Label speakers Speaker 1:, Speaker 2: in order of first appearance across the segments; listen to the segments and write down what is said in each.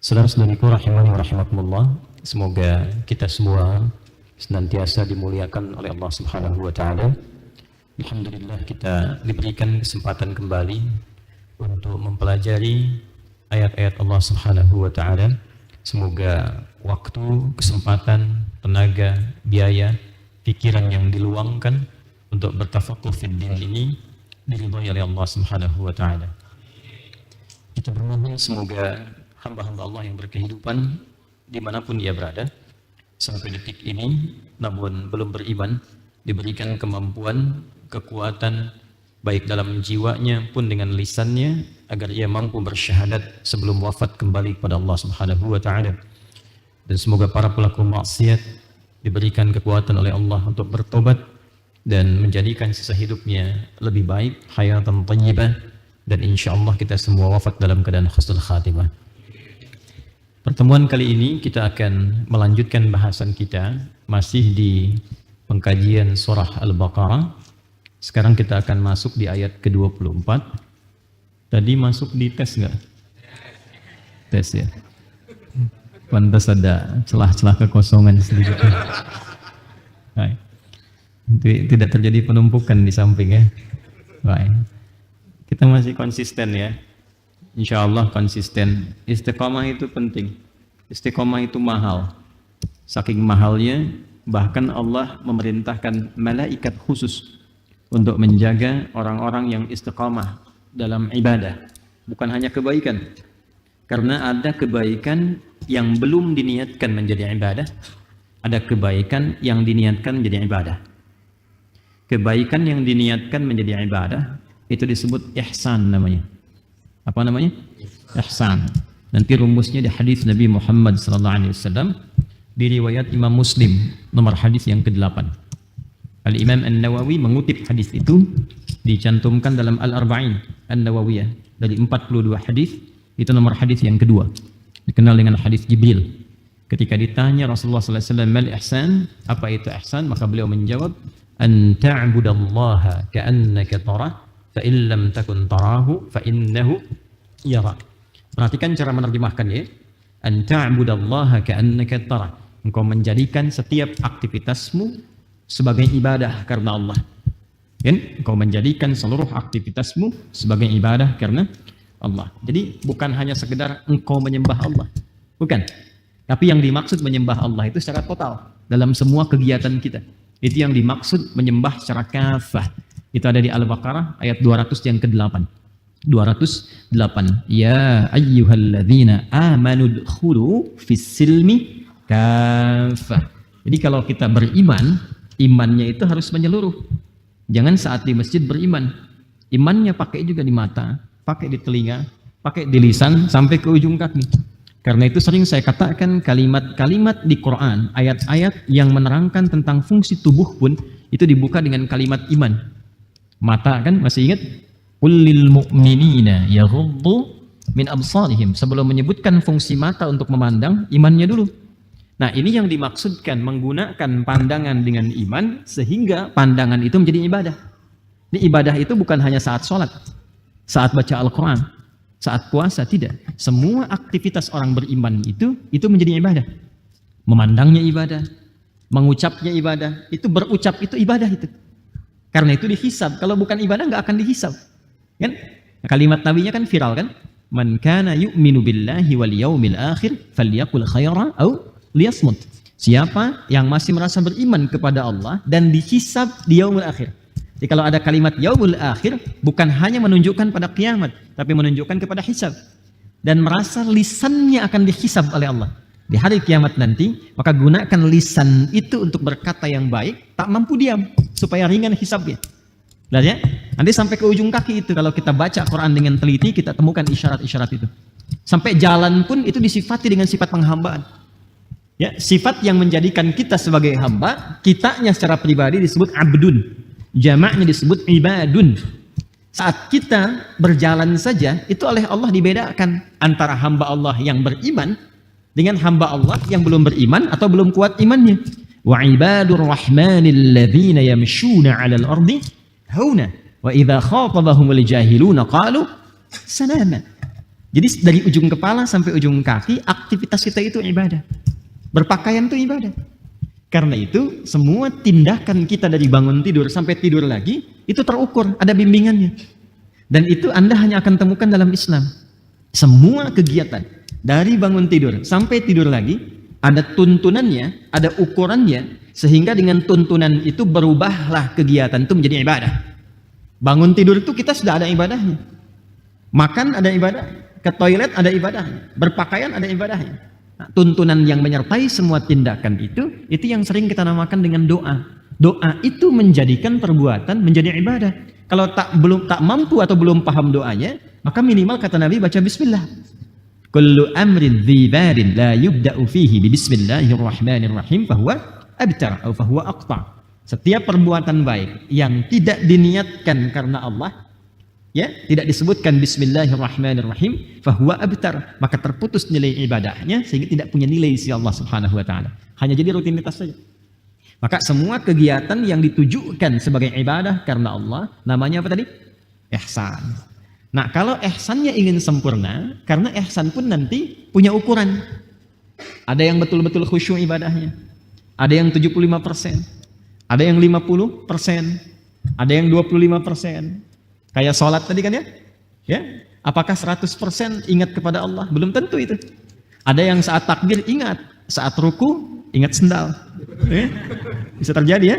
Speaker 1: Saudara-saudariku rahimani wa rahimakumullah, semoga kita semua senantiasa dimuliakan oleh Allah Subhanahu wa taala. Alhamdulillah kita diberikan kesempatan kembali untuk mempelajari ayat-ayat Allah Subhanahu wa taala. Semoga waktu, kesempatan, tenaga, biaya, pikiran yang diluangkan untuk bertafaqquh fid din ini diridhai oleh Allah Subhanahu wa taala. Kita bermohon semoga hamba-hamba Allah yang berkehidupan dimanapun dia berada sampai detik ini namun belum beriman, diberikan kemampuan, kekuatan baik dalam jiwanya pun dengan lisannya agar ia mampu bersyahadat sebelum wafat kembali kepada Allah Subhanahu wa taala. Dan semoga para pelaku maksiat diberikan kekuatan oleh Allah untuk bertobat dan menjadikan sisa hidupnya lebih baik, hayatan thayyibah, dan insyaallah kita semua wafat dalam keadaan husnul khatimah. Pertemuan kali ini kita akan melanjutkan bahasan kita masih di pengkajian surah Al-Baqarah. Sekarang kita akan masuk di ayat ke-24. Tadi masuk di tes nggak? Tes ya. Pantas ada celah-celah kekosongan sedikit. Baik. Tidak terjadi penumpukan di samping ya. Baik. Kita masih konsisten ya. Insya Allah konsisten. Istiqomah itu penting. Istiqomah itu mahal. Saking mahalnya, bahkan Allah memerintahkan malaikat khusus untuk menjaga orang-orang yang istiqomah dalam ibadah. Bukan hanya kebaikan. Karena ada kebaikan yang belum diniatkan menjadi ibadah. Ada kebaikan yang diniatkan menjadi ibadah. Kebaikan yang diniatkan menjadi ibadah itu disebut ihsan namanya. Apa namanya? Ihsan. Nanti rumusnya di hadis Nabi Muhammad SAW di riwayat Imam Muslim nomor hadis yang ke-8. Al-Imam An-Nawawi mengutip hadis itu, dicantumkan dalam Al-Arba'in An-Nawawiyah dari 42 hadis, itu nomor hadis yang kedua. Dikenal dengan hadis Jibril. Ketika ditanya Rasulullah SAW, "Mal ihsan?" Apa itu ihsan? Maka beliau menjawab, "An ta'budallaha ka'annaka tarah, fa in lam takun tarahu fa innahu yara." Perhatikan cara menerjemahkan ya. An ta'budallaha ka'annaka tarah. Engkau menjadikan setiap aktivitasmu sebagai ibadah karena Allah. Kan? Engkau menjadikan seluruh aktivitasmu sebagai ibadah karena Allah. Jadi bukan hanya sekedar engkau menyembah Allah. Bukan. Tapi yang dimaksud menyembah Allah itu secara total dalam semua kegiatan kita. Itu yang dimaksud menyembah secara kafah. Itu ada di Al-Baqarah ayat 200 yang ke-8. 208. Ya ayyuhalladzina amanu dkhulu fis silmi kafah. Jadi kalau kita beriman, imannya itu harus menyeluruh. Jangan saat di masjid beriman, imannya pakai juga di mata, pakai di telinga, pakai di lisan sampai ke ujung kaki. Karena itu sering saya katakan kalimat-kalimat di Quran, ayat-ayat yang menerangkan tentang fungsi tubuh pun itu dibuka dengan kalimat iman. Mata kan masih ingat? Qul lil mu'minina yaghuddu min absarihim. Sebelum menyebutkan fungsi mata untuk memandang, imannya dulu. Nah, ini yang dimaksudkan menggunakan pandangan dengan iman sehingga pandangan itu menjadi ibadah. Ini ibadah itu bukan hanya saat sholat, saat baca Al-Quran, saat puasa, tidak. Semua aktivitas orang beriman itu menjadi ibadah. Memandangnya ibadah, mengucapnya ibadah, itu berucap itu ibadah itu. Karena itu dihisab. Kalau bukan ibadah nggak akan dihisab. Kan? Kalimat nabinya kan viral kan? Man kana yu'minu billahi wal yaumil akhir falyaqul khairan aw liyasmut. Siapa yang masih merasa beriman kepada Allah dan dihisab di yaumul akhir. Jadi kalau ada kalimat yaumul akhir bukan hanya menunjukkan pada kiamat, tapi menunjukkan kepada hisab. Dan merasa lisannya akan dihisab oleh Allah. Di hari kiamat nanti, maka gunakan lisan itu untuk berkata yang baik, tak mampu diam, supaya ringan hisabnya. Lihat ya, nanti sampai ke ujung kaki itu, kalau kita baca Quran dengan teliti, kita temukan isyarat-isyarat itu. Sampai jalan pun itu disifati dengan sifat penghambaan. Ya, sifat yang menjadikan kita sebagai hamba, kitanya secara pribadi disebut abdun, jamaknya disebut ibadun. Saat kita berjalan saja, itu oleh Allah dibedakan antara hamba Allah yang beriman dengan hamba Allah yang belum beriman atau belum kuat imannya. Wa ibadur rahmanil ladzina yamshuna 'alal ardi hauna wa idza khatabahumul jahiluna qalu salama.
Speaker 2: Jadi dari ujung kepala sampai ujung kaki, aktivitas kita itu ibadah. Berpakaian itu ibadah. Karena itu, semua tindakan kita dari bangun tidur sampai tidur lagi, itu terukur, ada bimbingannya. Dan itu Anda hanya akan temukan dalam Islam. Semua kegiatan, dari bangun tidur sampai tidur lagi, ada tuntunannya, ada ukurannya, sehingga dengan tuntunan itu berubahlah kegiatan itu menjadi ibadah. Bangun tidur itu kita sudah ada ibadahnya. Makan ada ibadah, ke toilet ada ibadahnya, berpakaian ada ibadahnya. Nah, tuntunan yang menyertai semua tindakan itu yang sering kita namakan dengan doa. Doa itu menjadikan perbuatan menjadi ibadah. Kalau tak mampu atau belum paham doanya, maka minimal kata Nabi baca bismillah. Kullu amrin dzibarin la yubda'u fihi bi bismillahirrahmanirrahim fahuwa abtar atau fahuwa aqta. Setiap perbuatan baik yang tidak diniatkan karena Allah, ya, tidak disebutkan bismillahirrahmanirrahim, fahuwa abtar, maka terputus nilai ibadahnya sehingga tidak punya nilai di sisi Allah Subhanahu wa taala. Hanya jadi rutinitas saja. Maka semua kegiatan yang ditujukan sebagai ibadah karena Allah, namanya apa tadi? Ihsan. Nah, kalau ihsannya ingin sempurna, karena ihsan pun nanti punya ukuran. Ada yang betul-betul khusyuk ibadahnya. Ada yang 75%, ada yang 50%, ada yang 25%. Kayak sholat tadi kan ya? Ya, apakah 100% ingat kepada Allah? Belum tentu itu. Ada yang saat takbir ingat, saat ruku ingat sendal. Ya? Bisa terjadi ya?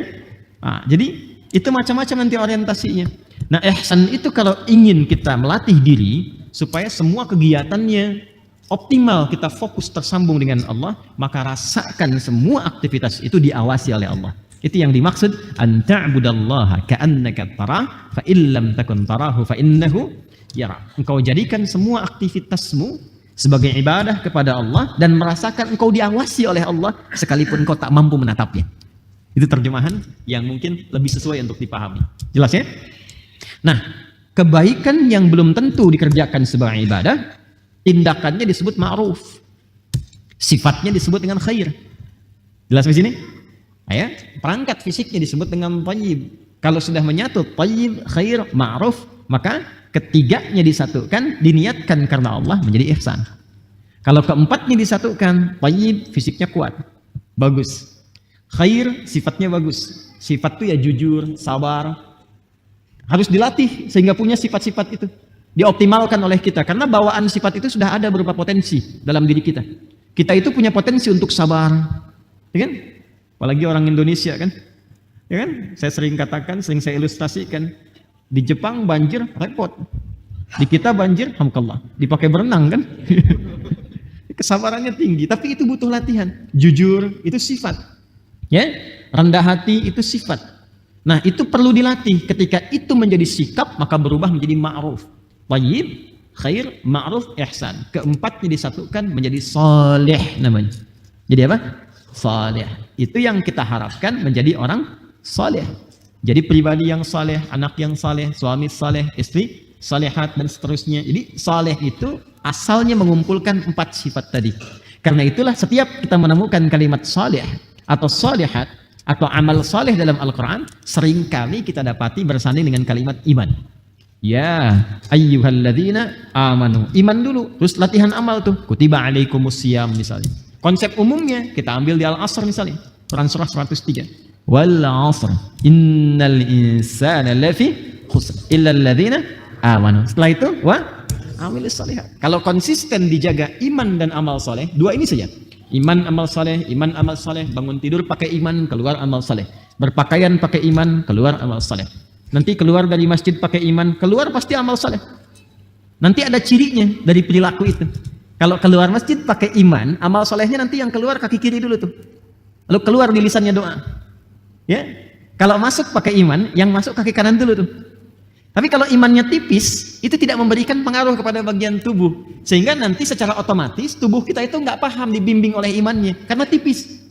Speaker 2: Nah, jadi itu macam-macam nanti orientasinya. Nah, ihsan itu kalau ingin kita melatih diri supaya semua kegiatannya optimal, kita fokus tersambung dengan Allah, maka rasakan semua aktivitas itu diawasi oleh Allah. Itu yang dimaksud anta'budallaha ka'annaka tarah fa illam takun tarahu fa innahu yara. Engkau jadikan semua aktivitasmu sebagai ibadah kepada Allah dan merasakan engkau diawasi oleh Allah sekalipun engkau tak mampu menatapnya. Itu terjemahan yang mungkin lebih sesuai untuk dipahami. Jelas ya? Nah, kebaikan yang belum tentu dikerjakan sebagai ibadah, tindakannya disebut ma'ruf. Sifatnya disebut dengan khair. Jelas di sini? Ya, perangkat fisiknya disebut dengan thayyib. Kalau sudah menyatu thayyib, khair, ma'ruf, maka ketiganya disatukan, diniatkan karena Allah menjadi ihsan. Kalau keempatnya disatukan, thayyib, fisiknya kuat, bagus. Khair, sifatnya bagus. Sifat itu ya jujur, sabar. Harus dilatih sehingga punya sifat-sifat itu. Dioptimalkan oleh kita karena bawaan sifat itu sudah ada berupa potensi dalam diri kita. Kita itu punya potensi untuk sabar. Ya kan? Apalagi orang Indonesia kan? Ya kan? Saya sering katakan, sering saya ilustrasikan. Di Jepang banjir repot. Di kita banjir alhamdulillah, dipakai berenang kan? Kesabarannya tinggi, tapi itu butuh latihan. Jujur itu sifat. Ya, rendah hati itu sifat. Nah, itu perlu dilatih. Ketika itu menjadi sikap, maka berubah menjadi ma'ruf. Thayyib, khair, ma'ruf, ihsan. Keempatnya disatukan menjadi saleh namanya. Jadi apa? Saleh. Itu yang kita harapkan menjadi orang saleh. Jadi pribadi yang saleh, anak yang saleh, suami saleh, istri salehat dan seterusnya. Jadi saleh itu asalnya mengumpulkan 4 sifat tadi. Karena itulah setiap kita menemukan kalimat saleh atau salihat atau amal saleh dalam Al-Quran, seringkali kita dapati bersanding dengan kalimat iman. Ya ayyuhalladzina amanu. Iman dulu, terus latihan amal tuh. Kutiba alaikumusiyam misalnya. Konsep umumnya kita ambil di Al-Asr misalnya. Quran surah 103. Wal 'asr innal insana lafi khusr illa alladzina amanu. Setelah itu wa amilus shalihat. Kalau konsisten dijaga iman dan amal saleh, 2 ini saja. Iman amal saleh, iman amal saleh, bangun tidur pakai iman, keluar amal saleh. Berpakaian pakai iman, keluar amal saleh. Nanti keluar dari masjid pakai iman, keluar pasti amal saleh. Nanti ada cirinya dari perilaku itu. Kalau keluar masjid pakai iman, amal salehnya nanti yang keluar kaki kiri dulu tuh. Lalu keluar di lisannya doa. Ya. Kalau masuk pakai iman, yang masuk kaki kanan dulu tuh. Tapi kalau imannya tipis, itu tidak memberikan pengaruh kepada bagian tubuh. Sehingga nanti secara otomatis tubuh kita itu nggak paham dibimbing oleh imannya. Karena tipis.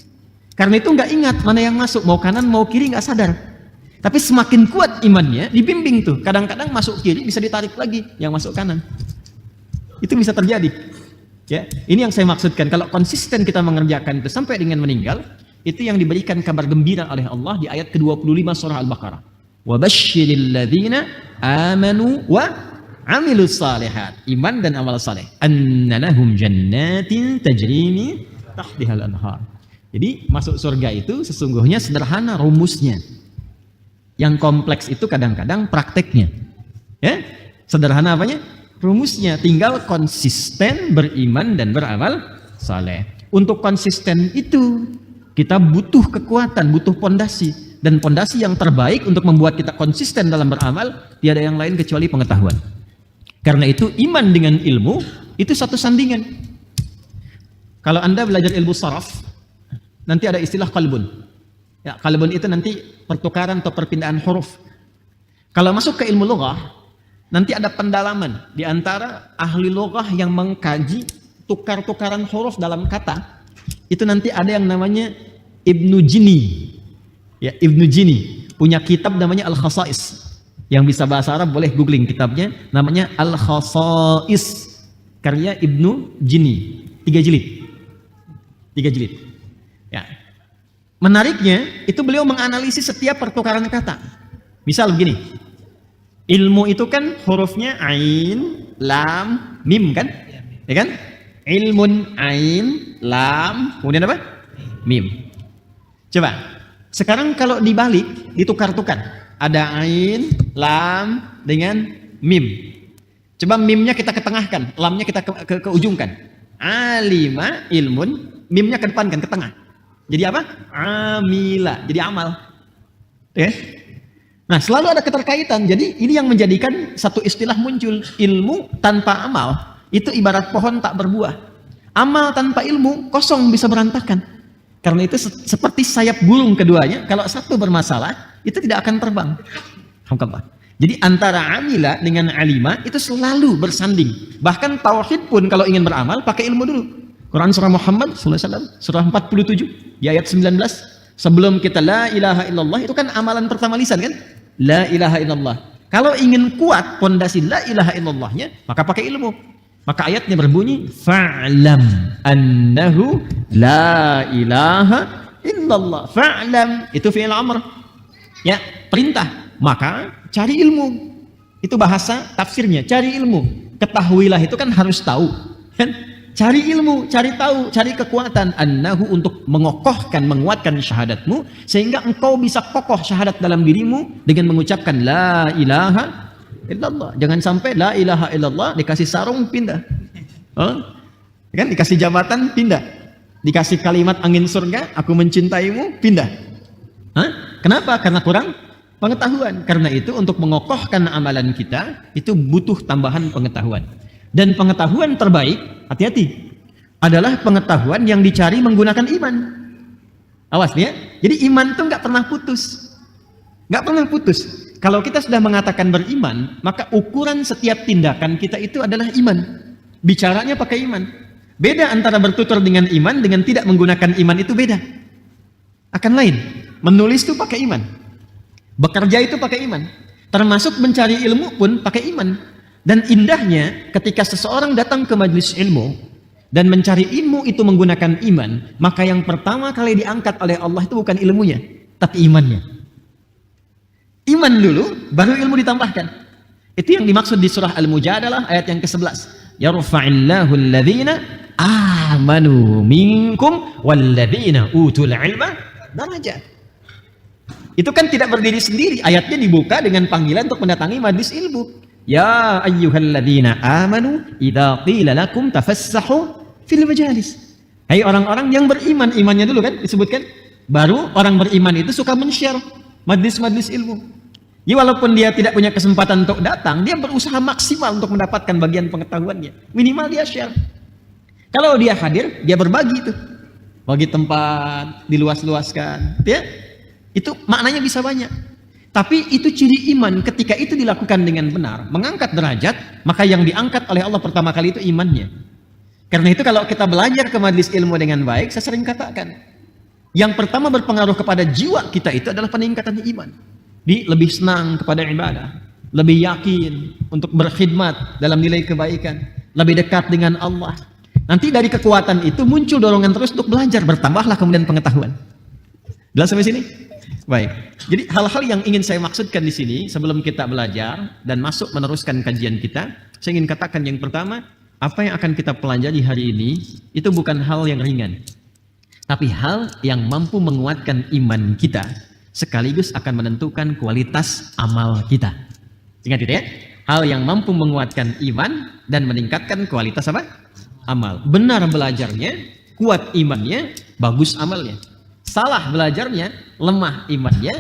Speaker 2: Karena itu nggak ingat mana yang masuk. Mau kanan, mau kiri nggak sadar. Tapi semakin kuat imannya, dibimbing tuh. Kadang-kadang masuk kiri bisa ditarik lagi yang masuk kanan. Itu bisa terjadi. Ya, ini yang saya maksudkan. Kalau konsisten kita mengerjakan itu sampai dengan meninggal, itu yang diberikan kabar gembira oleh Allah di ayat ke-25 surah Al-Baqarah. وَبَشِّرِ الَّذِينَ آمَنُوا amilus salihat, iman dan amal saleh, annalahum jannatin tajri min tahtihal anhar. Jadi masuk surga itu sesungguhnya sederhana rumusnya. Yang kompleks itu kadang-kadang prakteknya. Ya? Sederhana apanya? Rumusnya tinggal konsisten beriman dan beramal saleh. Untuk konsisten itu kita butuh kekuatan, butuh pondasi, dan pondasi yang terbaik untuk membuat kita konsisten dalam beramal tiada yang lain kecuali pengetahuan. Karena itu iman dengan ilmu itu satu sandingan. Kalau Anda belajar ilmu saraf, nanti ada istilah qalbun. Ya, qalbun itu nanti pertukaran atau perpindahan huruf. Kalau masuk ke ilmu lughah, nanti ada pendalaman di antara ahli lughah yang mengkaji tukar-tukaran huruf dalam kata. Itu nanti ada yang namanya Ibnu Jini. Ya, Ibnu Jini punya kitab namanya Al-Khasais. Yang bisa bahasa Arab boleh googling kitabnya, namanya Al-Khasais. Karya Ibnu Jini, 3 jilid. 3 jilid. Ya. Menariknya, itu beliau menganalisis setiap pertukaran kata. Misal begini. Ilmu itu kan hurufnya ain, lam, mim kan? Ya kan? Ilmun ain, lam, kemudian apa? Mim. Coba. Sekarang kalau dibalik, ditukar-tukar. Ada ain, lam dengan mim. Coba mimnya kita ketengahkan, lamnya kita ke ujungkan. Alima ilmun, mimnya ke depan kan, ke tengah. Jadi apa? Amila, jadi amal. Ya. Nah, selalu ada keterkaitan. Jadi ini yang menjadikan satu istilah muncul. Ilmu tanpa amal itu ibarat pohon tak berbuah. Amal tanpa ilmu kosong, bisa berantakan. Karena itu seperti sayap burung keduanya. Kalau satu bermasalah, itu tidak akan terbang. Alhamdulillah. Jadi antara amila dengan alima itu selalu bersanding. Bahkan tauhid pun kalau ingin beramal pakai ilmu dulu. Quran surah Muhammad SAW, surah 47 di ayat 19. Sebelum kita la ilaha illallah, itu kan amalan pertama lisan kan? La ilaha illallah. Kalau ingin kuat pondasi la ilaha illallahnya, maka pakai ilmu. Maka ayatnya berbunyi fa'lam annahu la ilaha illallah. Fa'lam itu fi'il amr. Ya, perintah. Maka cari ilmu. Itu bahasa tafsirnya, cari ilmu. Ketahuilah itu kan harus tahu. Kan? Cari ilmu, cari tahu, cari kekuatan. Annahu untuk mengokohkan, menguatkan syahadatmu. Sehingga engkau bisa kokoh syahadat dalam dirimu dengan mengucapkan la ilaha illallah. Jangan sampai la ilaha illallah dikasih sarung pindah. Kan dikasih jabatan pindah. Dikasih kalimat angin surga, aku mencintaimu, pindah. Kenapa? Karena kurang pengetahuan. Karena itu untuk mengokohkan amalan kita itu butuh tambahan pengetahuan. Dan pengetahuan terbaik, hati-hati, adalah pengetahuan yang dicari menggunakan iman. Awas nih ya. Jadi iman itu nggak pernah putus. Nggak pernah putus. Kalau kita sudah mengatakan beriman, maka ukuran setiap tindakan kita itu adalah iman. Bicaranya pakai iman. Beda antara bertutur dengan iman dengan tidak menggunakan iman itu beda. Akan lain. Menulis itu pakai iman. Bekerja itu pakai iman. Termasuk mencari ilmu pun pakai iman. Dan indahnya ketika seseorang datang ke majelis ilmu dan mencari ilmu itu menggunakan iman, maka yang pertama kali diangkat oleh Allah itu bukan ilmunya, tapi imannya. Iman dulu, baru ilmu ditambahkan. Itu yang dimaksud di surah Al-Mujadalah ayat yang ke-11. Yarfa'illahu alladhina amanu minkum walladzina utul ilma darajat. Itu kan tidak berdiri sendiri, ayatnya dibuka dengan panggilan untuk mendatangi majelis ilmu. Ya ayyuhalladzina amanu idza qila lakum tafassahu fil majalis. Hai orang-orang yang beriman, imannya dulu kan disebutkan. Baru orang beriman itu suka men-share majlis-majlis ilmu. Ya walaupun dia tidak punya kesempatan untuk datang, dia berusaha maksimal untuk mendapatkan bagian pengetahuannya. Minimal dia share. Kalau dia hadir, dia berbagi itu. Bagi tempat, diluas-luaskan, ya. Itu maknanya bisa banyak. Tapi itu ciri iman, ketika itu dilakukan dengan benar, mengangkat derajat, maka yang diangkat oleh Allah pertama kali itu imannya. Karena itu kalau kita belajar ke majelis ilmu dengan baik, saya sering katakan, yang pertama berpengaruh kepada jiwa kita itu adalah peningkatan iman. Lebih senang kepada ibadah, lebih yakin untuk berkhidmat dalam nilai kebaikan, lebih dekat dengan Allah. Nanti dari kekuatan itu muncul dorongan terus untuk belajar, bertambahlah kemudian pengetahuan. Jelas sampai sini? Baik. Jadi hal-hal yang ingin saya maksudkan di sini sebelum kita belajar dan masuk meneruskan kajian kita, saya ingin katakan yang pertama, apa yang akan kita pelajari hari ini itu bukan hal yang ringan. Tapi hal yang mampu menguatkan iman kita sekaligus akan menentukan kualitas amal kita. Ingat itu ya. Hal yang mampu menguatkan iman dan meningkatkan kualitas apa? Amal. Benar belajarnya, kuat imannya, bagus amalnya. Salah belajarnya, lemah imannya,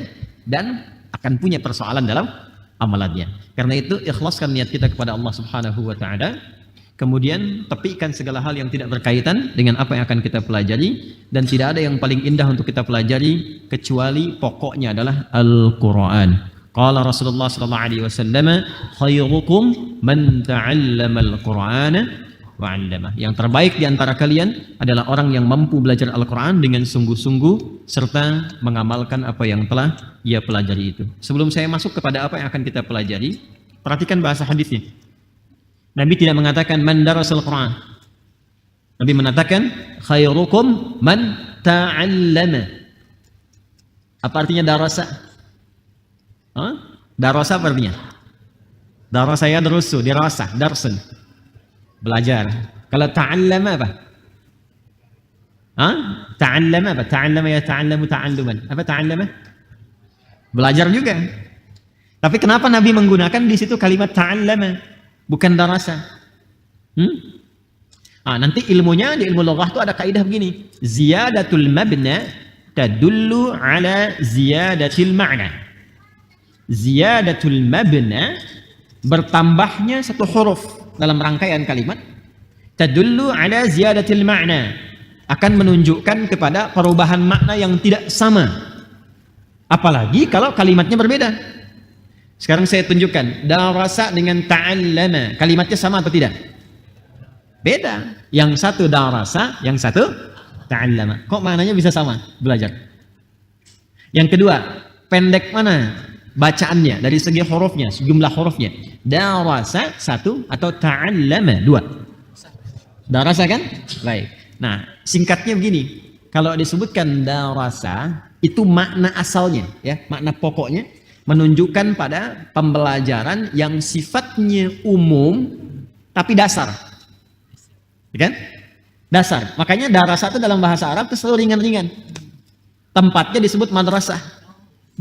Speaker 2: dan akan punya persoalan dalam amalannya. Karena itu ikhlaskan niat kita kepada Allah Subhanahu wa taala. Kemudian tepikan segala hal yang tidak berkaitan dengan apa yang akan kita pelajari, dan tidak ada yang paling indah untuk kita pelajari kecuali pokoknya adalah Al-Qur'an. Qala Rasulullah sallallahu alaihi wasallam, khairukum man ta'allama al-Qur'ana wa 'allamah. Yang terbaik di antara kalian adalah orang yang mampu belajar Al-Qur'an dengan sungguh-sungguh serta mengamalkan apa yang telah ia pelajari itu. Sebelum saya masuk kepada apa yang akan kita pelajari, perhatikan bahasa hadisnya. Nabi tidak mengatakan man darasal Qur'an. Nabi mengatakan khairukum man ta'allama. Apa artinya darasa? Darasa apa artinya? Darasa ya darusu, dirasa, darsun. Belajar. Kalau ta'allama apa? Ta'allama apa? Ta'allama ya ta'allamu ta'alluman. Apa ta'allama? Belajar juga. Tapi kenapa Nabi menggunakan di situ kalimat ta'allama, bukan darasa? Nanti ilmunya di ilmu lughah itu ada kaidah begini. Ziyadatul mabna tadullu ala ziyadatil ma'na. Ziyadatul mabna, bertambahnya satu huruf dalam rangkaian kalimat, tadullu ala ziyadatil ma'na, akan menunjukkan kepada perubahan makna yang tidak sama. Apalagi kalau kalimatnya berbeda. Sekarang saya tunjukkan darasa dengan ta'allama, kalimatnya sama atau tidak? Beda. Yang satu darasa, yang satu ta'allama. Kok maknanya bisa sama? Belajar. Yang kedua, pendek mana bacaannya dari segi hurufnya, jumlah hurufnya? Darasa satu atau ta'allama dua? Darasa kan? Baik. Nah, singkatnya begini. Kalau disebutkan darasa, itu makna asalnya, ya, makna pokoknya menunjukkan pada pembelajaran yang sifatnya umum tapi dasar. Ya kan? Dasar. Makanya darasa itu dalam bahasa Arab itu selalu ringan-ringan. Tempatnya disebut madrasah.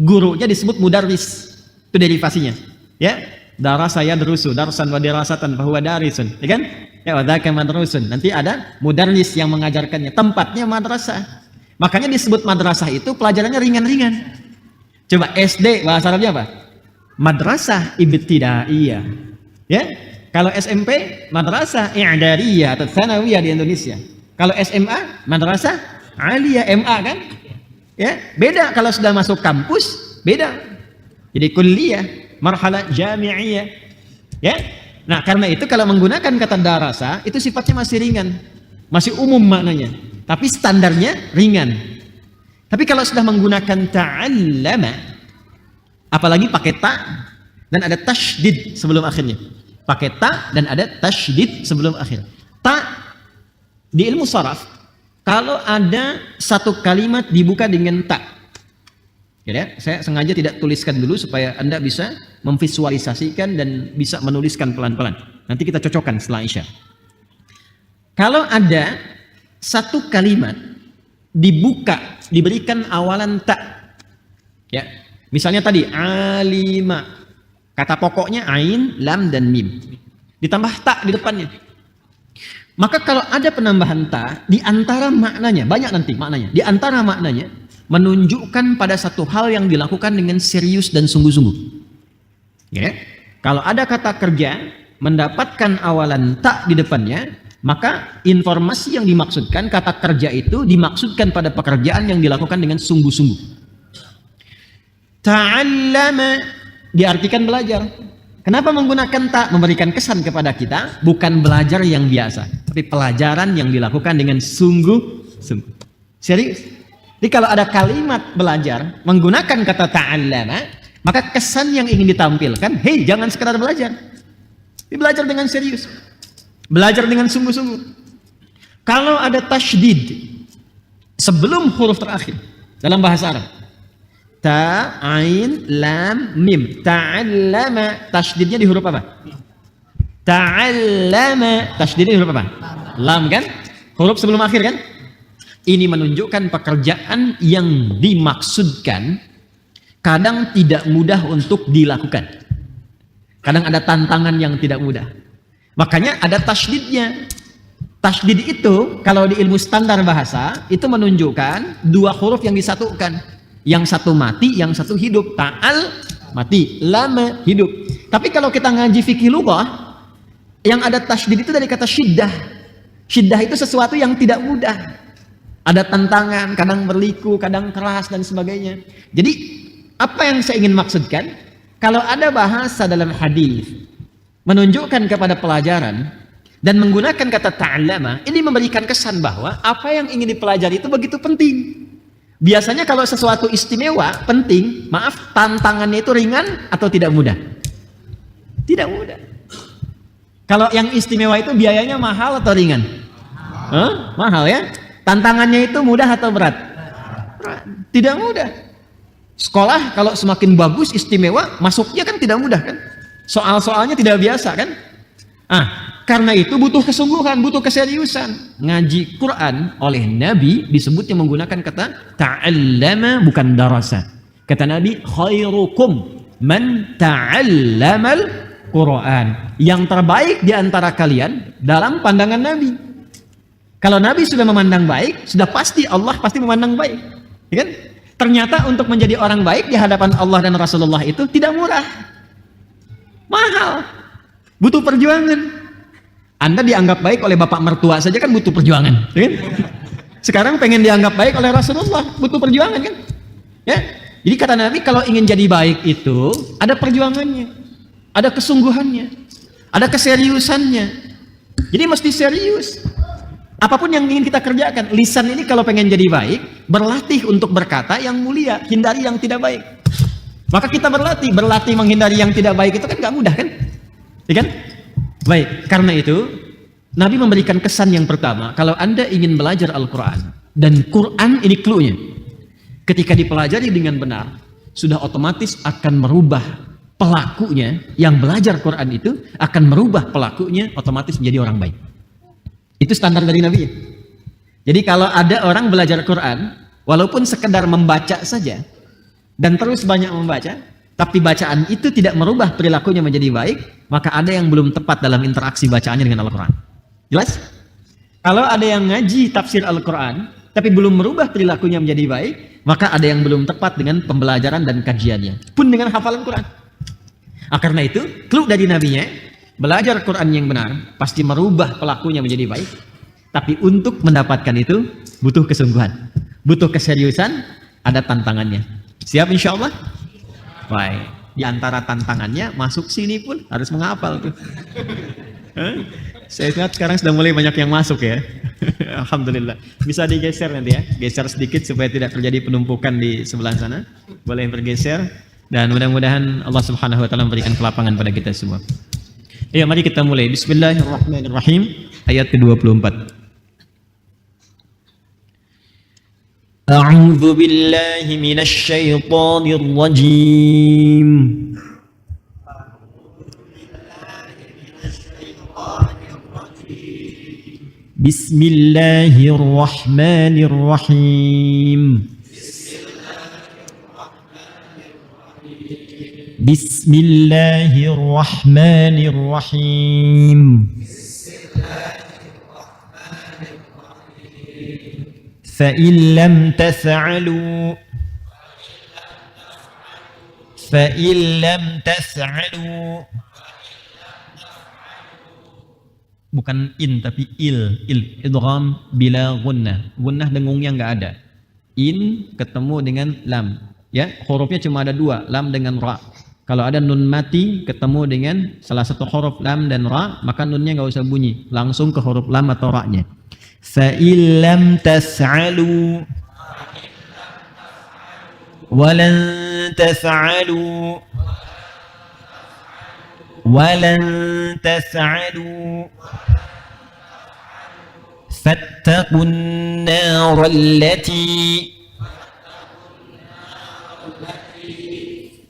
Speaker 2: Gurunya disebut mudarris. Itu derivasinya. Ya, darasa yadrusu darsan wa dirasatan fa huwa darisun. Ya kan? Ya, wa dzaka madrusun. Nanti ada mudarris yang mengajarkannya. Tempatnya madrasah. Makanya disebut madrasah itu pelajarannya ringan-ringan. Coba SD bahasa Arabnya apa? Madrasah ibtidaiyah. Ya? Kalau SMP madrasah i'dadiyah atau tsanawiyah di Indonesia. Kalau SMA madrasah aliyah MA kan? Ya, beda kalau sudah masuk kampus, beda. Jadi kuliah, marhalah jami'iyah. Ya. Nah, karena itu kalau menggunakan kata darasa itu sifatnya masih ringan. Masih umum maknanya, tapi standarnya ringan. Tapi kalau sudah menggunakan ta'allama, apalagi pakai ta dan ada tasydid sebelum akhirnya. Pakai ta dan ada tasydid sebelum akhir. Ta di ilmu sharaf, kalau ada satu kalimat dibuka dengan ta, ya, saya sengaja tidak tuliskan dulu supaya Anda bisa memvisualisasikan dan bisa menuliskan pelan-pelan. Nanti kita cocokkan setelah Isya. Kalau ada satu kalimat dibuka, diberikan awalan ta, ya, misalnya tadi alima, kata pokoknya ain, lam, dan mim, ditambah ta di depannya. Maka kalau ada penambahan ta, di antara maknanya, banyak nanti maknanya, di antara maknanya menunjukkan pada satu hal yang dilakukan dengan serius dan sungguh-sungguh. Ya, kalau ada kata kerja mendapatkan awalan ta di depannya, maka informasi yang dimaksudkan kata kerja itu dimaksudkan pada pekerjaan yang dilakukan dengan sungguh-sungguh. Ta'allama diartikan belajar. Kenapa menggunakan ta? Memberikan kesan kepada kita bukan belajar yang biasa, tapi pelajaran yang dilakukan dengan sungguh-sungguh. Serius. Jadi kalau ada kalimat belajar menggunakan kata ta'allama, maka kesan yang ingin ditampilkan, hei, jangan sekedar belajar. Tapi belajar dengan serius. Belajar dengan sungguh-sungguh. Kalau ada tasydid sebelum huruf terakhir dalam bahasa Arab, Ta, ain, lam, mim. Ta'allama. Tasydidnya di huruf apa? Ta'allama. Tasydidnya di huruf apa? Lam kan? Huruf sebelum akhir kan? Ini menunjukkan pekerjaan yang dimaksudkan kadang tidak mudah untuk dilakukan. Kadang ada tantangan yang tidak mudah. Makanya ada tasydidnya. Tasydid itu kalau di ilmu standar bahasa itu menunjukkan dua huruf yang disatukan. Yang satu mati, yang satu hidup. Ta'al mati, lama hidup. Tapi kalau kita ngaji fikih lughah, yang ada tasydid itu dari kata syiddah. Syiddah itu sesuatu yang tidak mudah. Ada tantangan, kadang berliku, kadang keras dan sebagainya. Jadi apa yang saya ingin maksudkan? Kalau ada bahasa dalam hadis menunjukkan kepada pelajaran dan menggunakan kata ta'allama, ini memberikan kesan bahwa apa yang ingin dipelajari itu begitu penting. Biasanya kalau sesuatu istimewa, penting, maaf, tantangannya itu ringan atau tidak mudah? Tidak mudah. Kalau yang istimewa itu biayanya mahal atau ringan? Mahal ya? Tantangannya itu mudah atau berat? Berat. Tidak mudah. Sekolah kalau semakin bagus, istimewa, masuknya kan tidak mudah kan? Soal-soalnya tidak biasa kan? Karena itu butuh kesungguhan, butuh keseriusan. Ngaji Quran oleh Nabi disebutnya menggunakan kata ta'allama bukan darasa. Kata Nabi, khairukum man ta'allamal Quran. Yang terbaik di antara kalian dalam pandangan Nabi. Kalau Nabi sudah memandang baik, sudah pasti Allah pasti memandang baik. Ya kan? Ternyata untuk menjadi orang baik di hadapan Allah dan Rasulullah itu tidak murah. Mahal. Butuh perjuangan. Anda dianggap baik oleh bapak mertua saja kan butuh perjuangan, kan? Sekarang pengen dianggap baik oleh Rasulullah, butuh perjuangan kan? Ya. Jadi kata Nabi kalau ingin jadi baik itu ada perjuangannya, ada kesungguhannya, ada keseriusannya. Jadi mesti serius. Apapun yang ingin kita kerjakan, lisan ini kalau pengen jadi baik, berlatih untuk berkata yang mulia, hindari yang tidak baik. Maka kita berlatih menghindari yang tidak baik itu kan gak mudah kan? Ya kan? Baik, karena itu Nabi memberikan kesan yang pertama, kalau Anda ingin belajar Al-Quran, dan Quran ini clue-nya, ketika dipelajari dengan benar, sudah otomatis akan merubah pelakunya, yang belajar Quran itu akan merubah pelakunya otomatis menjadi orang baik. Itu standar dari Nabi. Jadi kalau ada orang belajar Quran, walaupun sekedar membaca saja, dan terus banyak membaca, tapi bacaan itu tidak merubah perilakunya menjadi baik, maka ada yang belum tepat dalam interaksi bacaannya dengan Al-Quran. Jelas? Kalau ada yang ngaji tafsir Al-Quran, tapi belum merubah perilakunya menjadi baik, maka ada yang belum tepat dengan pembelajaran dan kajiannya. Pun dengan hafalan Quran. Karena itu, clue dari Nabinya, belajar Quran yang benar, pasti merubah pelakunya menjadi baik. Tapi untuk mendapatkan itu, butuh kesungguhan. Butuh keseriusan, ada tantangannya. Siap insya Allah? Baik, di antara tantangannya masuk sini pun harus menghafal tuh. Saya lihat sekarang sudah mulai banyak yang masuk ya. Alhamdulillah. Bisa digeser nanti ya, geser sedikit supaya tidak terjadi penumpukan di sebelah sana. Boleh bergeser dan mudah-mudahan Allah Subhanahu wa taala memberikan kelapangan pada kita semua. Ya, mari kita mulai. Bismillahirrahmanirrahim. Ayat ke-24. A'udzu billahi minasy syaithanir rajim. Bismillahirrahmanirrahim. Bismillahirrahmanirrahim. فإن لم تفعلوا bukan in tapi idgham bila gunnah dengungnya nggak ada. In ketemu dengan lam, ya, hurufnya cuma ada dua, lam dengan ra. Kalau ada nun mati ketemu dengan salah satu huruf lam dan ra, maka nunnya nggak usah bunyi, langsung ke huruf lam atau ra-nya. فَإِن لَمْ تَفْعَلُوا وَلَنْ تَفْعَلُوا فَاتَّقُوا النَّارَ الَّتِي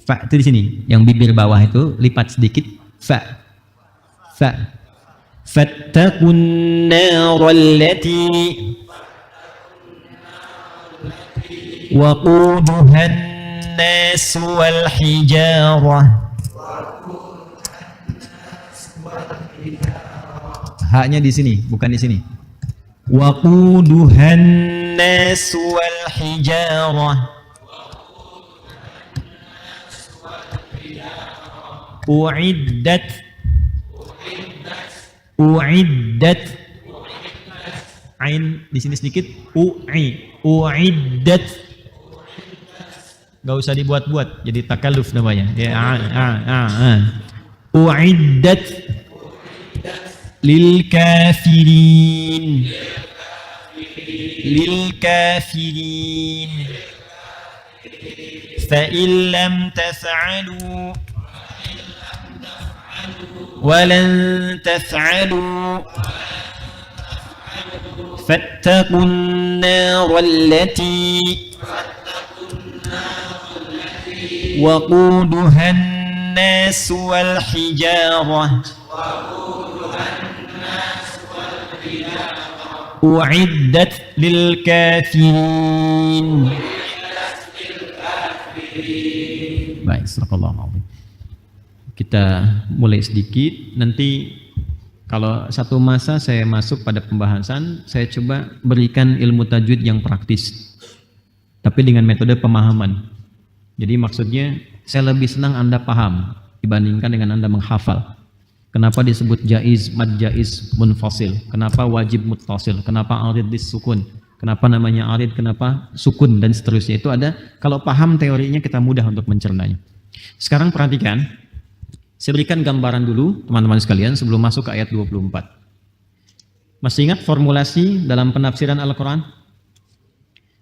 Speaker 2: Fa itu di sini, yang bibir bawah itu lipat sedikit. Fa. Fattaqun narallati waquduhan nas wal hijarah. Haknya di sini, bukan di sini. Waquduhan nas wal hijarah. Uiddat. Ain di sini sedikit. Uiddat. Gak usah dibuat-buat, jadi takalluf namanya. Ya, Uiddat lil kafirin. Fa in lam taf'alu ولن تفعلوا فاتقوا النار التي وقودها الناس والحجارة أعدت للكافرين. Baik, Astagfirullahaladzim. Kita mulai sedikit, nanti kalau satu masa saya masuk pada pembahasan, saya coba berikan ilmu tajwid yang praktis, tapi dengan metode pemahaman. Jadi maksudnya saya lebih senang Anda paham dibandingkan dengan Anda menghafal. Kenapa disebut jaiz, mad jaiz, munfasil? Kenapa wajib muttasil? Kenapa arid disukun? Kenapa namanya arid? Kenapa sukun? Dan seterusnya. Itu ada, kalau paham teorinya kita mudah untuk mencernanya. Sekarang perhatikan. Saya berikan gambaran dulu teman-teman sekalian sebelum masuk ke ayat 24. Masih ingat formulasi dalam penafsiran Al-Quran?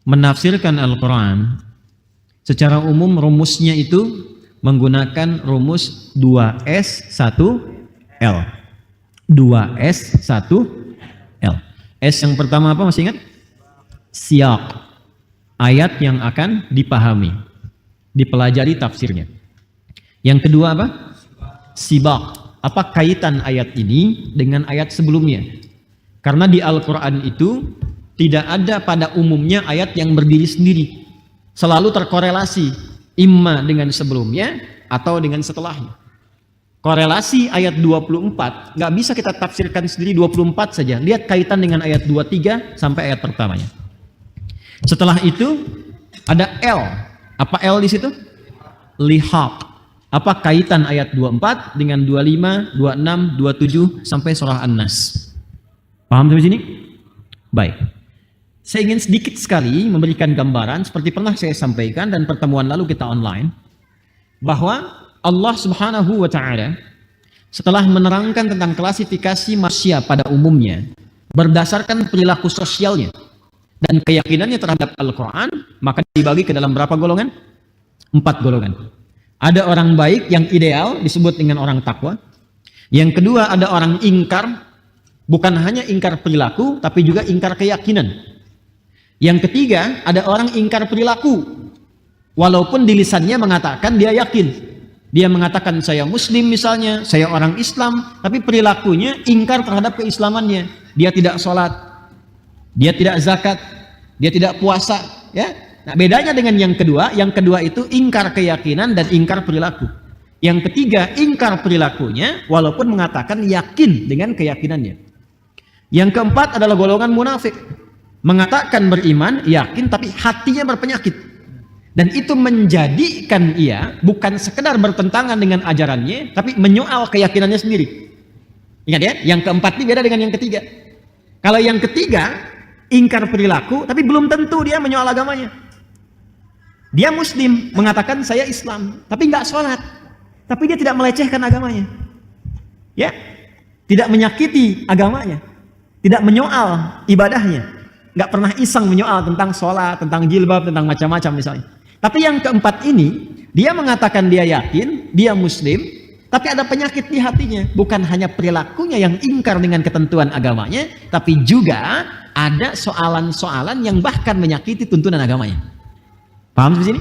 Speaker 2: Menafsirkan Al-Quran secara umum rumusnya itu menggunakan rumus 2S 1L. 2S 1L. S yang pertama apa, masih ingat? Siyaq. Ayat yang akan dipahami, dipelajari tafsirnya. Yang kedua apa? Sibaq. Apa kaitan ayat ini dengan ayat sebelumnya? Karena di Al-Quran itu tidak ada pada umumnya ayat yang berdiri sendiri. Selalu terkorelasi, imma dengan sebelumnya atau dengan setelahnya. Korelasi ayat 24 nggak bisa kita tafsirkan sendiri 24 saja. Lihat kaitan dengan ayat 23 sampai ayat pertamanya. Setelah itu ada L. Apa L di situ? Lihaq. Apa kaitan ayat 24 dengan 25, 26, 27 sampai surah An-Nas? Paham sampai sini? Baik. Saya ingin sedikit sekali memberikan gambaran seperti pernah saya sampaikan dan pertemuan lalu kita online, bahwa Allah Subhanahu wa Ta'ala setelah menerangkan tentang klasifikasi manusia pada umumnya berdasarkan perilaku sosialnya dan keyakinannya terhadap Al-Quran, maka dibagi ke dalam berapa golongan? 4 golongan. Ada orang baik yang ideal disebut dengan orang takwa. Yang kedua ada orang ingkar, bukan hanya ingkar perilaku tapi juga ingkar keyakinan. Yang ketiga ada orang ingkar perilaku, walaupun di lisannya mengatakan dia yakin. Dia mengatakan saya muslim misalnya, saya orang Islam, tapi perilakunya ingkar terhadap keislamannya. Dia tidak sholat, dia tidak zakat, dia tidak puasa, ya. Nah, bedanya dengan yang kedua itu ingkar keyakinan dan ingkar perilaku. Yang ketiga, ingkar perilakunya walaupun mengatakan yakin dengan keyakinannya. Yang keempat adalah golongan munafik. Mengatakan beriman, yakin, tapi hatinya berpenyakit. Dan itu menjadikan ia bukan sekedar bertentangan dengan ajarannya, tapi menyoal keyakinannya sendiri. Ingat ya, yang keempat ini beda dengan yang ketiga. Kalau yang ketiga, ingkar perilaku, tapi belum tentu dia menyoal agamanya. Dia muslim, mengatakan saya Islam, tapi nggak sholat, tapi dia tidak melecehkan agamanya, ya, tidak menyakiti agamanya, tidak menyoal ibadahnya, nggak pernah iseng menyoal tentang sholat, tentang jilbab, tentang macam-macam misalnya. Tapi yang keempat ini, dia mengatakan dia yakin, dia muslim, tapi ada penyakit di hatinya, bukan hanya perilakunya yang ingkar dengan ketentuan agamanya, tapi juga ada soalan-soalan yang bahkan menyakiti tuntunan agamanya. Paham di sini?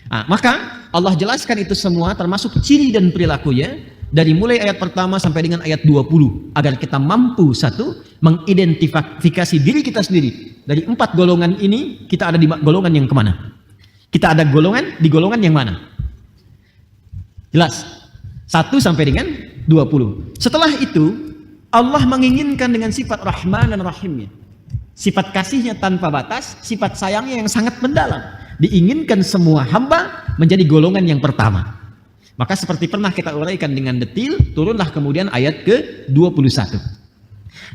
Speaker 2: Nah, maka Allah jelaskan itu semua termasuk ciri dan perilakunya dari mulai ayat pertama sampai dengan ayat 20 agar kita mampu satu mengidentifikasi diri kita sendiri. Dari 4 golongan ini kita ada di golongan yang kemana? Kita ada di golongan yang mana? Jelas? 1 sampai dengan 20. Setelah itu Allah menginginkan dengan sifat Rahman dan Rahimnya, sifat kasihnya tanpa batas, sifat sayangnya yang sangat mendalam, diinginkan semua hamba menjadi golongan yang pertama. Maka seperti pernah kita uraikan dengan detil, turunlah kemudian ayat ke-21.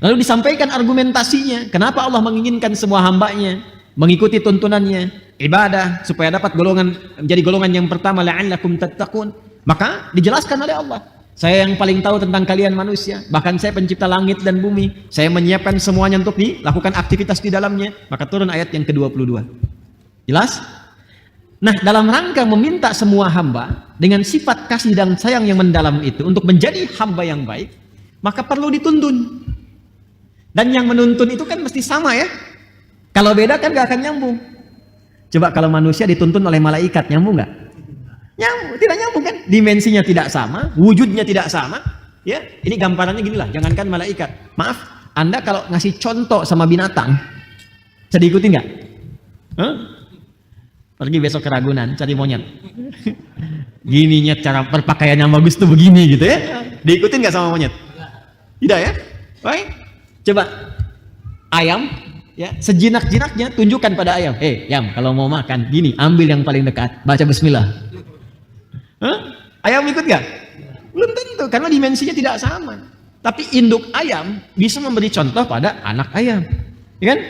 Speaker 2: Lalu disampaikan argumentasinya, kenapa Allah menginginkan semua hambanya mengikuti tuntunannya, ibadah, supaya dapat menjadi golongan yang pertama, la'allakum tattaqun. Maka dijelaskan oleh Allah, saya yang paling tahu tentang kalian manusia, bahkan saya pencipta langit dan bumi, saya menyiapkan semuanya untuk dilakukan aktivitas di dalamnya. Maka turun ayat yang ke-22. Jelas? Nah, dalam rangka meminta semua hamba dengan sifat kasih dan sayang yang mendalam itu untuk menjadi hamba yang baik, maka perlu dituntun. Dan yang menuntun itu kan mesti sama ya. Kalau beda kan gak akan nyambung. Coba kalau manusia dituntun oleh malaikat, nyambung gak? Nyambung, tidak nyambung kan? Dimensinya tidak sama, wujudnya tidak sama. Ya, ini gambarannya ginilah. Jangankan malaikat. Maaf, Anda kalau ngasih contoh sama binatang, bisa diikuti nggak? Pergi besok ke Ragunan cari monyet. Gininya cara berpakaian yang bagus tuh begini gitu ya. Diikutin nggak sama monyet? Tidak ya? Baik. Coba ayam ya, sejinak-jinaknya tunjukkan pada ayam. Ayam, kalau mau makan gini, ambil yang paling dekat, baca bismillah. Ayam ikut nggak? Belum tentu, karena dimensinya tidak sama. Tapi induk ayam bisa memberi contoh pada anak ayam, ya kan?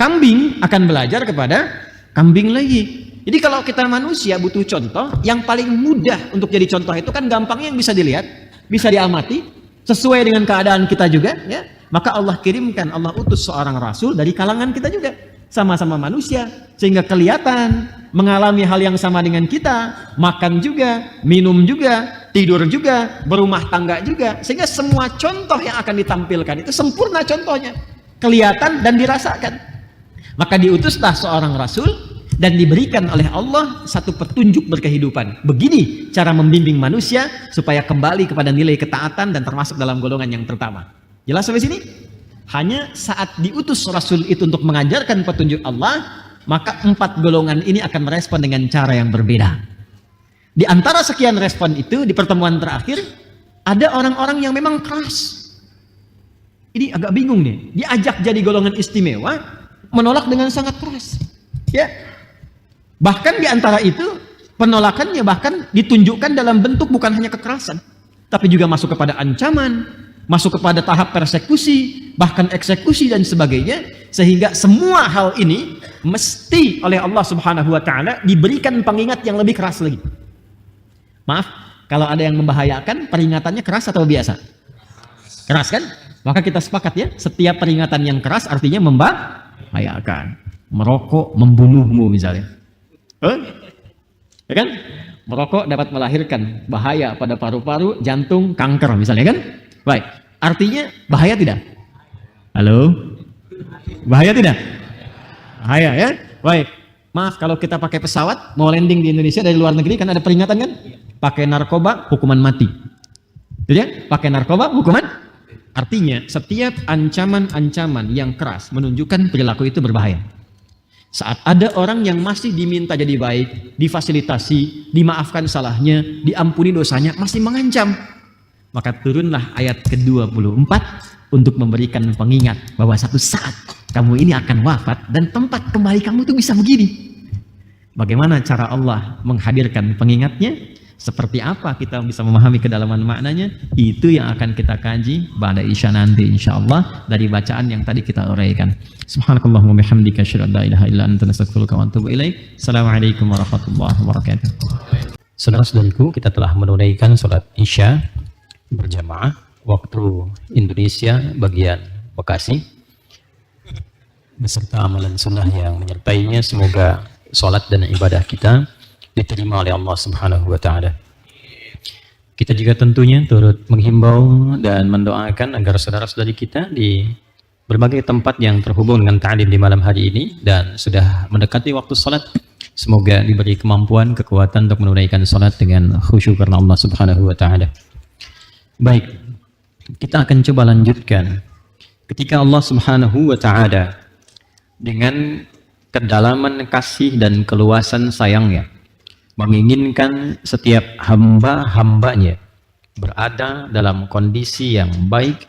Speaker 2: Kambing akan belajar kepada kambing lagi. Jadi kalau kita manusia butuh contoh, yang paling mudah untuk jadi contoh itu kan gampangnya yang bisa dilihat, bisa diamati, sesuai dengan keadaan kita juga, ya. Maka Allah kirimkan, Allah utus seorang rasul dari kalangan kita juga, sama-sama manusia, sehingga kelihatan mengalami hal yang sama dengan kita, makan juga, minum juga, tidur juga, berumah tangga juga, sehingga semua contoh yang akan ditampilkan itu sempurna contohnya, kelihatan dan dirasakan. Maka diutuslah seorang rasul dan diberikan oleh Allah satu petunjuk berkehidupan. Begini cara membimbing manusia supaya kembali kepada nilai ketaatan dan termasuk dalam golongan yang pertama. Jelas sampai sini? Hanya saat diutus rasul itu untuk mengajarkan petunjuk Allah, maka 4 golongan ini akan merespon dengan cara yang berbeda. Di antara sekian respon itu, di pertemuan terakhir ada orang-orang yang memang keras. Ini agak bingung nih, diajak jadi golongan istimewa, menolak dengan sangat keras. Ya. Bahkan di antara itu penolakannya bahkan ditunjukkan dalam bentuk bukan hanya kekerasan, tapi juga masuk kepada ancaman, masuk kepada tahap persekusi, bahkan eksekusi dan sebagainya, sehingga semua hal ini mesti oleh Allah Subhanahu wa taala diberikan pengingat yang lebih keras lagi. Maaf, kalau ada yang membahayakan, peringatannya keras atau biasa? Keras kan? Maka kita sepakat ya, setiap peringatan yang keras artinya membahayakan. Merokok membunuhmu misalnya. Ya kan? Merokok dapat melahirkan bahaya pada paru-paru, jantung, kanker misalnya kan? Baik, artinya bahaya tidak? Halo? Bahaya tidak? Bahaya ya? Baik, maaf kalau kita pakai pesawat mau landing di Indonesia dari luar negeri kan ada peringatan kan? Pakai narkoba hukuman mati. Ya? Pakai narkoba hukuman. Artinya setiap ancaman-ancaman yang keras menunjukkan perilaku itu berbahaya. Saat ada orang yang masih diminta jadi baik, difasilitasi, dimaafkan salahnya, diampuni dosanya, masih mengancam, maka turunlah ayat ke-24 untuk memberikan pengingat bahwa satu saat kamu ini akan wafat dan tempat kembali kamu itu bisa begini. Bagaimana cara Allah menghadirkan pengingatnya? Seperti apa kita bisa memahami kedalaman maknanya? Itu yang akan kita kaji pada Isya nanti insyaallah dari bacaan yang tadi kita uraikan. Subhanakallahumma bihamdika asyhadu an la ilaha illa anta astaghfiruka wa atubu ilaik. Assalamualaikum warahmatullahi wabarakatuh.
Speaker 1: Saudara-saudaraku, kita telah menunaikan sholat Isya berjamaah waktu Indonesia bagian Bekasi beserta amalan sunnah yang menyertainya. Semoga sholat dan ibadah kita diterima oleh Allah Subhanahu wa taala. Kita juga tentunya turut menghimbau dan mendoakan agar saudara-saudari kita di berbagai tempat yang terhubung dengan ta'lim di malam hari ini dan sudah mendekati waktu salat Semoga diberi kemampuan, kekuatan untuk menunaikan salat dengan khusyuk karena Allah Subhanahu wa taala. Baik, kita akan coba lanjutkan. Ketika Allah Subhanahu wa taala dengan kedalaman kasih dan keluasan sayangnya menginginkan setiap hamba-hambanya berada dalam kondisi yang baik,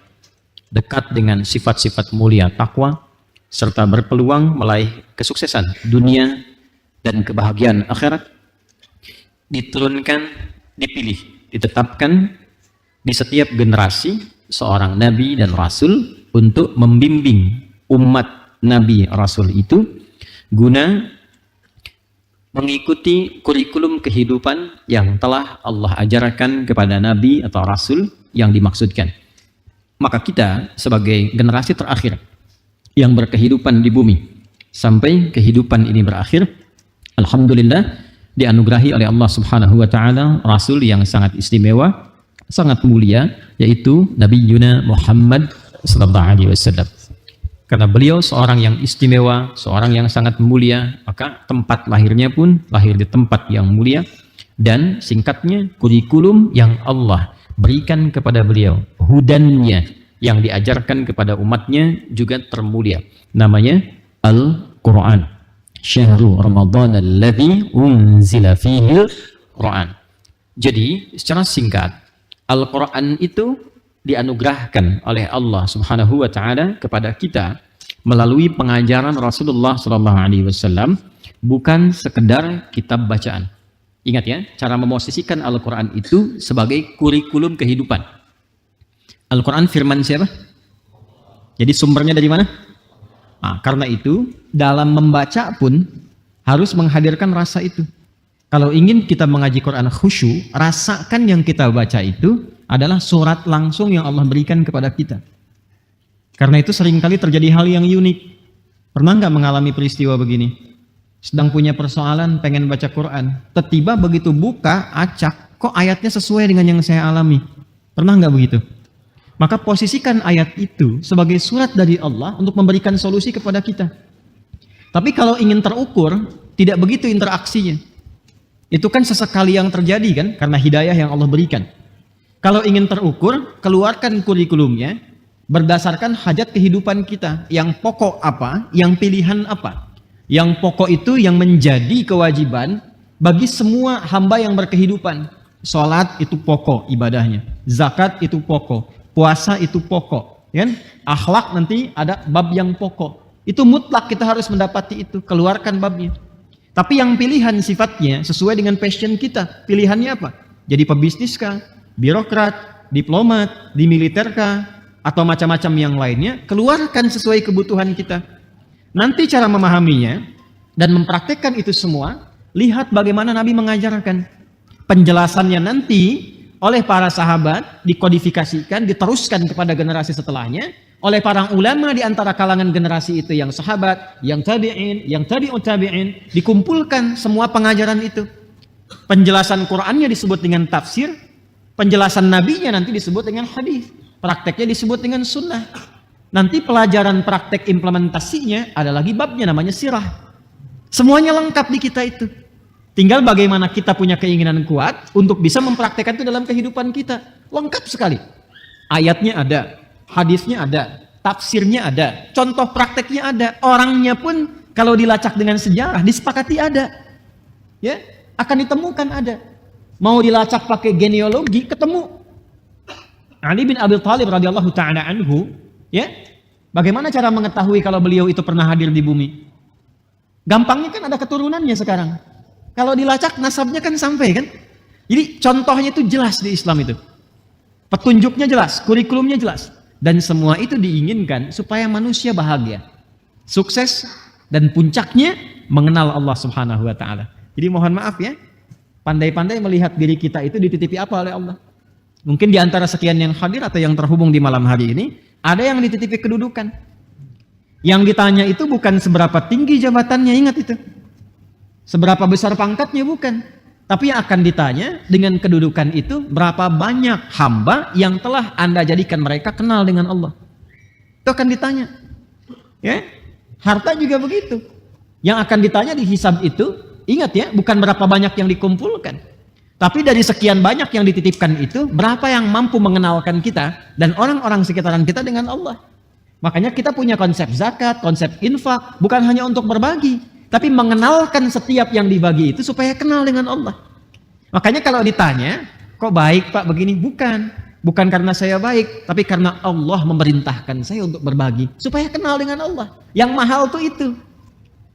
Speaker 1: dekat dengan sifat-sifat mulia takwa, serta berpeluang meraih kesuksesan dunia dan kebahagiaan akhirat, diturunkan, dipilih, ditetapkan di setiap generasi seorang nabi dan rasul untuk membimbing umat nabi rasul itu guna mengikuti kurikulum kehidupan yang telah Allah ajarkan kepada nabi atau rasul yang dimaksudkan. Maka kita sebagai generasi terakhir yang berkehidupan di bumi sampai kehidupan ini berakhir, alhamdulillah dianugerahi oleh Allah Subhanahu wa taala rasul yang sangat istimewa, sangat mulia, yaitu Nabi Yuna Muhammad sallallahu alaihi wasallam. Karena beliau seorang yang istimewa, seorang yang sangat mulia, maka tempat lahirnya pun lahir di tempat yang mulia, dan singkatnya kurikulum yang Allah berikan kepada beliau, hudannya yang diajarkan kepada umatnya juga termulia, namanya Al-Quran. Syahrul Ramadan alladzi unzila fihi Quran. Jadi secara singkat, Al-Quran itu dianugerahkan oleh Allah Subhanahu wa taala kepada kita melalui pengajaran Rasulullah sallallahu alaihi wasallam, bukan sekedar kitab bacaan. Ingat ya, cara memosisikan Al-Quran itu sebagai kurikulum kehidupan. Al-Quran firman siapa? Jadi sumbernya dari mana? Nah, karena itu dalam membaca pun harus menghadirkan rasa itu. Kalau ingin kita mengaji Quran khusyuk, rasakan yang kita baca itu adalah surat langsung yang Allah berikan kepada kita. Karena itu seringkali terjadi hal yang unik. Pernah nggak mengalami peristiwa begini? Sedang punya persoalan, pengen baca Quran, tiba-tiba begitu buka, acak, kok ayatnya sesuai dengan yang saya alami? Pernah nggak begitu? Maka posisikan ayat itu sebagai surat dari Allah untuk memberikan solusi kepada kita. Tapi kalau ingin terukur, tidak begitu interaksinya. Itu kan sesekali yang terjadi kan, karena hidayah yang Allah berikan. Kalau ingin terukur, keluarkan kurikulumnya berdasarkan hajat kehidupan kita. Yang pokok apa, yang pilihan apa. Yang pokok itu yang menjadi kewajiban bagi semua hamba yang berkehidupan. Salat itu pokok ibadahnya, zakat itu pokok, puasa itu pokok, kan? Akhlak nanti ada bab yang pokok. Itu mutlak kita harus mendapati itu, keluarkan babnya. Tapi yang pilihan sifatnya sesuai dengan passion kita. Pilihannya apa? Jadi pebisnis kah? Birokrat, diplomat, di militer kah? Atau macam-macam yang lainnya, keluarkan sesuai kebutuhan kita. Nanti cara memahaminya dan mempraktekkan itu semua, lihat bagaimana Nabi mengajarkan. Penjelasannya nanti oleh para sahabat dikodifikasikan, diteruskan kepada generasi setelahnya oleh para ulama di antara kalangan generasi itu, yang sahabat, yang tabi'in, yang tabi'ut tabi'in, dikumpulkan semua pengajaran itu. Penjelasan Qur'annya disebut dengan tafsir, penjelasan nabinya nanti disebut dengan hadis, prakteknya disebut dengan sunnah. Nanti pelajaran praktek implementasinya ada lagi babnya namanya sirah. Semuanya lengkap di kita itu. Tinggal bagaimana kita punya keinginan kuat untuk bisa mempraktekkan itu dalam kehidupan kita. Lengkap sekali. Ayatnya ada, hadisnya ada, tafsirnya ada, contoh prakteknya ada, orangnya pun kalau dilacak dengan sejarah disepakati ada. Ya, akan ditemukan ada. Mau dilacak pakai genealogi ketemu. Ali bin Abi Thalib radhiyallahu taala anhu, ya. Bagaimana cara mengetahui kalau beliau itu pernah hadir di bumi? Gampangnya kan ada keturunannya sekarang. Kalau dilacak nasabnya kan sampai kan. Jadi contohnya itu jelas di Islam itu. Petunjuknya jelas, kurikulumnya jelas. Dan semua itu diinginkan supaya manusia bahagia, sukses, dan puncaknya mengenal Allah Subhanahu wa taala. Jadi mohon maaf ya, pandai-pandai melihat diri kita itu dititipi apa oleh Allah. Mungkin di antara sekian yang hadir atau yang terhubung di malam hari ini, ada yang dititipi kedudukan. Yang ditanya itu bukan seberapa tinggi jabatannya, ingat itu. Seberapa besar pangkatnya bukan. Tapi yang akan ditanya dengan kedudukan itu, berapa banyak hamba yang telah Anda jadikan mereka kenal dengan Allah. Itu akan ditanya. Ya, harta juga begitu. Yang akan ditanya di hisab itu,
Speaker 2: Ingat ya, bukan berapa banyak yang dikumpulkan. Tapi dari sekian banyak yang dititipkan itu, berapa yang mampu mengenalkan kita dan orang-orang sekitaran kita dengan Allah. Makanya kita punya konsep zakat, konsep infak, bukan hanya untuk berbagi, tapi mengenalkan setiap yang dibagi itu supaya kenal dengan Allah. Makanya kalau ditanya, kok baik Pak begini? Bukan karena saya baik, tapi karena Allah memerintahkan saya untuk berbagi supaya kenal dengan Allah. Yang mahal tuh itu.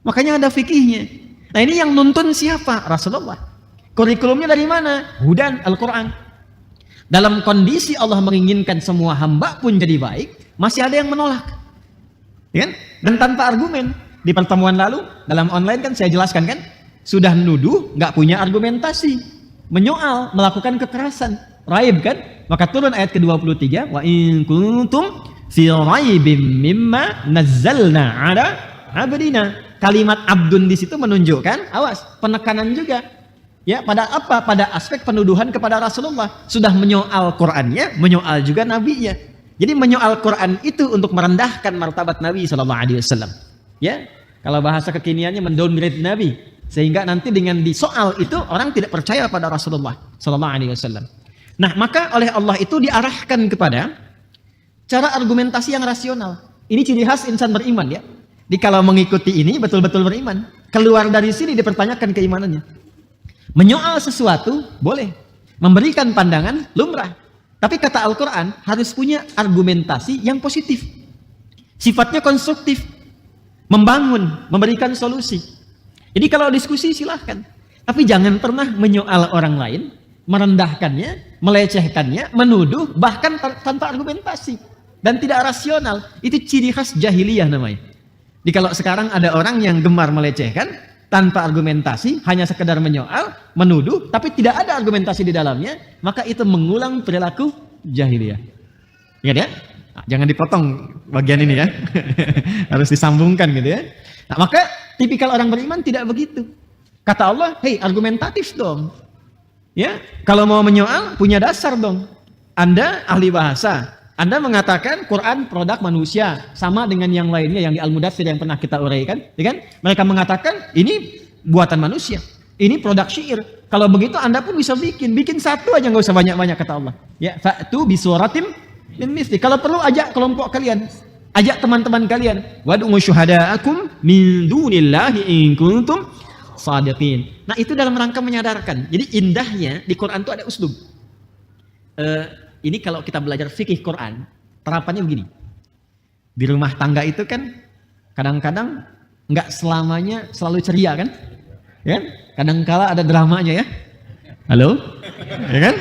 Speaker 2: Makanya ada fikihnya. Nah ini yang nuntun siapa? Rasulullah. Kurikulumnya dari mana? Hudan, Al-Quran. Dalam kondisi Allah menginginkan semua hamba pun jadi baik, masih ada yang menolak. Ya kan? Dan tanpa argumen. Di pertemuan lalu, dalam online kan saya jelaskan kan, sudah nuduh, nggak punya argumentasi. Menyoal, melakukan kekerasan. Raib kan? Maka turun ayat ke-23, wa in kuntum fi raibim mimma nazzalna ala abdina. Kalimat abdun di situ menunjukkan, awas, penekanan juga. Ya, pada apa? Pada aspek penuduhan kepada Rasulullah. Sudah menyoal Qur'annya, menyoal juga nabinya. Jadi menyoal Qur'an itu untuk merendahkan martabat Nabi SAW. Ya, kalau bahasa kekiniannya mendowngrade Nabi, sehingga nanti dengan disoal itu orang tidak percaya pada Rasulullah SAW. Nah, maka oleh Allah itu diarahkan kepada cara argumentasi yang rasional. Ini ciri khas insan beriman ya. Jadi kalau mengikuti ini betul-betul beriman. Keluar dari sini dipertanyakan keimanannya. Menyoal sesuatu boleh, memberikan pandangan lumrah. Tapi kata Al-Quran harus punya argumentasi yang positif. Sifatnya konstruktif, membangun, memberikan solusi. Jadi kalau diskusi silahkan. Tapi jangan pernah menyoal orang lain, merendahkannya, melecehkannya, menuduh, bahkan tanpa argumentasi. Dan tidak rasional. Itu ciri khas jahiliyah namanya. Jadi kalau sekarang ada orang yang gemar melecehkan, tanpa argumentasi, hanya sekedar menyoal, menuduh, tapi tidak ada argumentasi di dalamnya, maka itu mengulang perilaku jahiliyah. Ingat ya? Nah, jangan dipotong bagian ini ya. Harus disambungkan gitu ya. Nah, maka tipikal orang beriman tidak begitu. Kata Allah, hei argumentatif dong. Ya, kalau mau menyoal, punya dasar dong. Anda ahli bahasa. Anda mengatakan Quran produk manusia sama dengan yang lainnya yang di Al-Mudaththir yang pernah kita uraikan, ya kan? Mereka mengatakan ini buatan manusia, ini produk syair. Kalau begitu Anda pun bisa bikin satu aja, nggak usah banyak-banyak kata Allah. Ya, fa'tu bi suratim min mithli. Kalau perlu ajak kelompok kalian, ajak teman-teman kalian. Wad'u syuhada'akum min dunillahi in kuntum shadiqin. Nah, itu dalam rangka menyadarkan. Jadi indahnya di Quran itu ada uslub. Ini kalau kita belajar fikih Quran, terapannya begini. Di rumah tangga itu kan kadang-kadang nggak selamanya selalu ceria kan? Ya? Kadang-kala ada dramanya ya. Halo? Ya kan?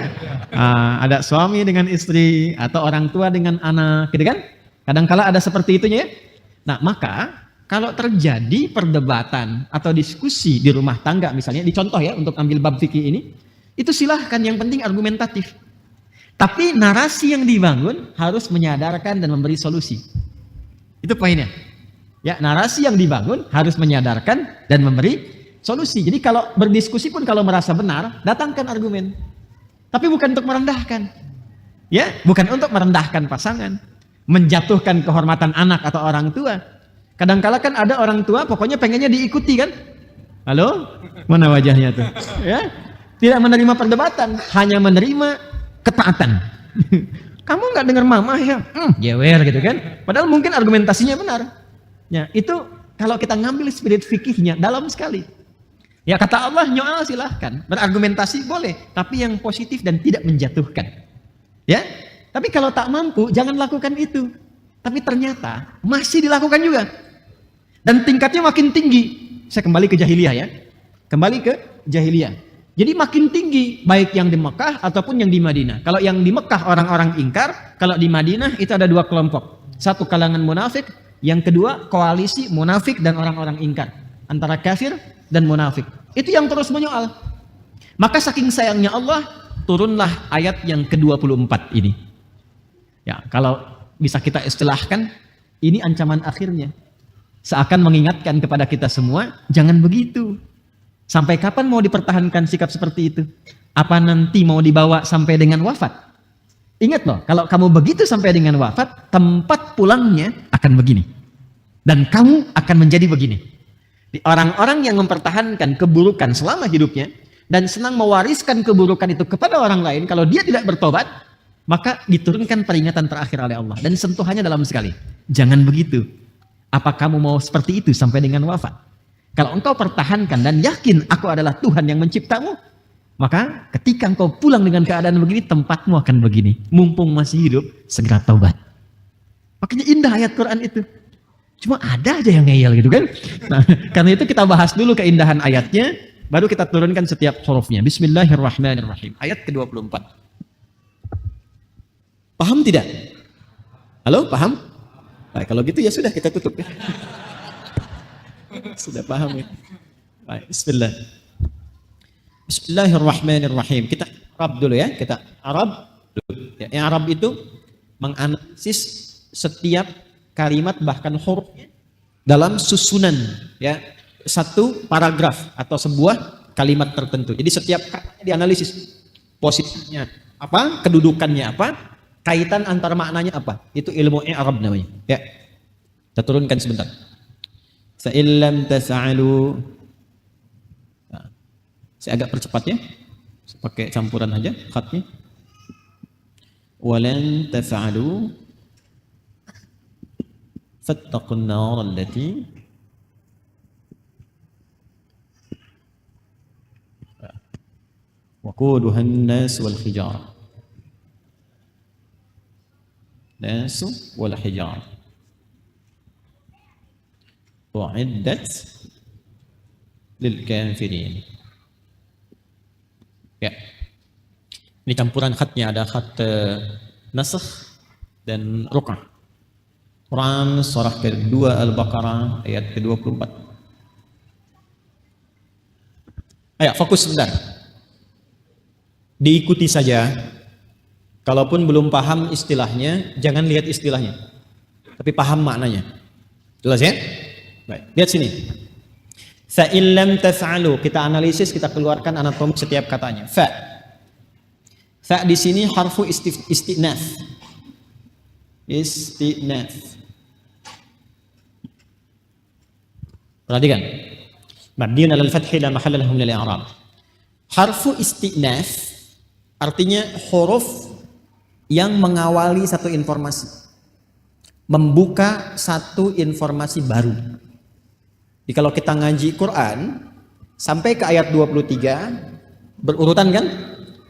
Speaker 2: Ada suami dengan istri atau orang tua dengan anak, gitu kan? Kadang-kala ada seperti itunya ya. Nah, maka kalau terjadi perdebatan atau diskusi di rumah tangga misalnya, dicontoh ya untuk ambil bab fikih ini, itu silahkan, yang penting argumentatif. Tapi narasi yang dibangun harus menyadarkan dan memberi solusi. Itu poinnya. Ya, narasi yang dibangun harus menyadarkan dan memberi solusi. Jadi kalau berdiskusi pun kalau merasa benar, datangkan argumen. Tapi bukan untuk merendahkan. Ya, bukan untuk merendahkan pasangan, menjatuhkan kehormatan anak atau orang tua. Kadang-kala kan ada orang tua pokoknya pengennya diikuti kan? Halo? Mana wajahnya tuh? Ya. Tidak menerima perdebatan, hanya menerima ketaatan. Kamu nggak dengar mama ya? Jewer gitu kan? Padahal mungkin argumentasinya benar. Ya, itu kalau kita ngambil spirit fikihnya dalam sekali. Ya, kata Allah nyoal silahkan, berargumentasi boleh, tapi yang positif dan tidak menjatuhkan. Ya, tapi kalau tak mampu jangan lakukan itu. Tapi ternyata masih dilakukan juga. Dan tingkatnya makin tinggi. Saya kembali ke jahiliyah ya. Kembali ke jahiliyah. Jadi makin tinggi, baik yang di Mekah ataupun yang di Madinah. Kalau yang di Mekah orang-orang ingkar, kalau di Madinah itu ada dua kelompok. Satu kalangan munafik, yang kedua koalisi munafik dan orang-orang ingkar. Antara kafir dan munafik. Itu yang terus menyoal. Maka saking sayangnya Allah, turunlah ayat yang ke-24 ini. Ya, kalau bisa kita istilahkan, ini ancaman akhirnya. Seakan mengingatkan kepada kita semua, jangan begitu. Sampai kapan mau dipertahankan sikap seperti itu? Apa nanti mau dibawa sampai dengan wafat? Ingat loh, kalau kamu begitu sampai dengan wafat, tempat pulangnya akan begini. Dan kamu akan menjadi begini. Orang-orang yang mempertahankan keburukan selama hidupnya dan senang mewariskan keburukan itu kepada orang lain, kalau dia tidak bertobat, maka diturunkan peringatan terakhir oleh Allah. Dan sentuhannya dalam sekali. Jangan begitu. Apa kamu mau seperti itu sampai dengan wafat? Kalau engkau pertahankan dan yakin aku adalah Tuhan yang menciptamu, maka ketika engkau pulang dengan keadaan begini, tempatmu akan begini. Mumpung masih hidup, segera taubat. Makanya indah ayat Quran itu. Cuma ada aja yang ngeyel gitu kan. Nah, karena itu kita bahas dulu keindahan ayatnya, baru kita turunkan setiap hurufnya. Bismillahirrahmanirrahim. Ayat ke-24. Paham tidak? Halo, paham? Baik, kalau gitu ya sudah kita tutup ya. Sudah paham ya. Baik, bismillah. Bismillahirrahmanirrahim. Kita Arab dulu ya. Kita Arab dulu. Ya, yang Arab itu menganalisis setiap kalimat bahkan hurufnya dalam susunan ya, satu paragraf atau sebuah kalimat tertentu. Jadi setiap kata dianalisis posisinya apa, kedudukannya apa, kaitan antar maknanya apa. Itu ilmu Arab namanya. Ya. Kita turunkan sebentar. Fa illam tas'alu. Nah, saya agak percepat ya. Saya pakai campuran aja khatnya. Walan taf'alu fattaqun nar allati waquduha an-nas wal hijarah. Nas wal hijarah. U'iddat lil kafirin. Ya. Ini campuran khatnya, ada khat nasakh dan ruk'ah. Quran surah kedua Al-Baqarah ayat ke-24. Ayo fokus sebentar. Diikuti saja. Kalaupun belum paham istilahnya, jangan lihat istilahnya. Tapi paham maknanya. Jelas ya? Baik, lihat sini. Fa illam taf'alu, kita analisis, kita keluarkan anatomi setiap katanya. Fa. Fa di sini harfu istinaf. Istinaf. Perhatikan. Mabniun 'alal fathi la mahalla lahu min al-i'rab. Harfu istinaf artinya huruf yang mengawali satu informasi. Membuka satu informasi baru. Jadi kalau kita ngaji Quran sampai ke ayat 23 berurutan kan?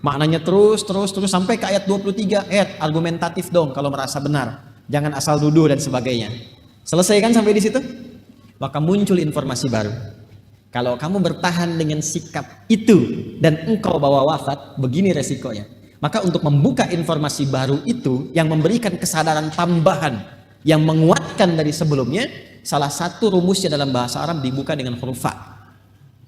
Speaker 2: Maknanya terus sampai ke ayat 23. Argumentatif dong kalau merasa benar. Jangan asal duduk dan sebagainya. Selesai kan sampai di situ? Maka muncul informasi baru. Kalau kamu bertahan dengan sikap itu dan engkau bawa wafat, begini resikonya. Maka untuk membuka informasi baru itu yang memberikan kesadaran tambahan yang menguatkan dari sebelumnya, salah satu rumusnya dalam bahasa Arab dibuka dengan huruf fa.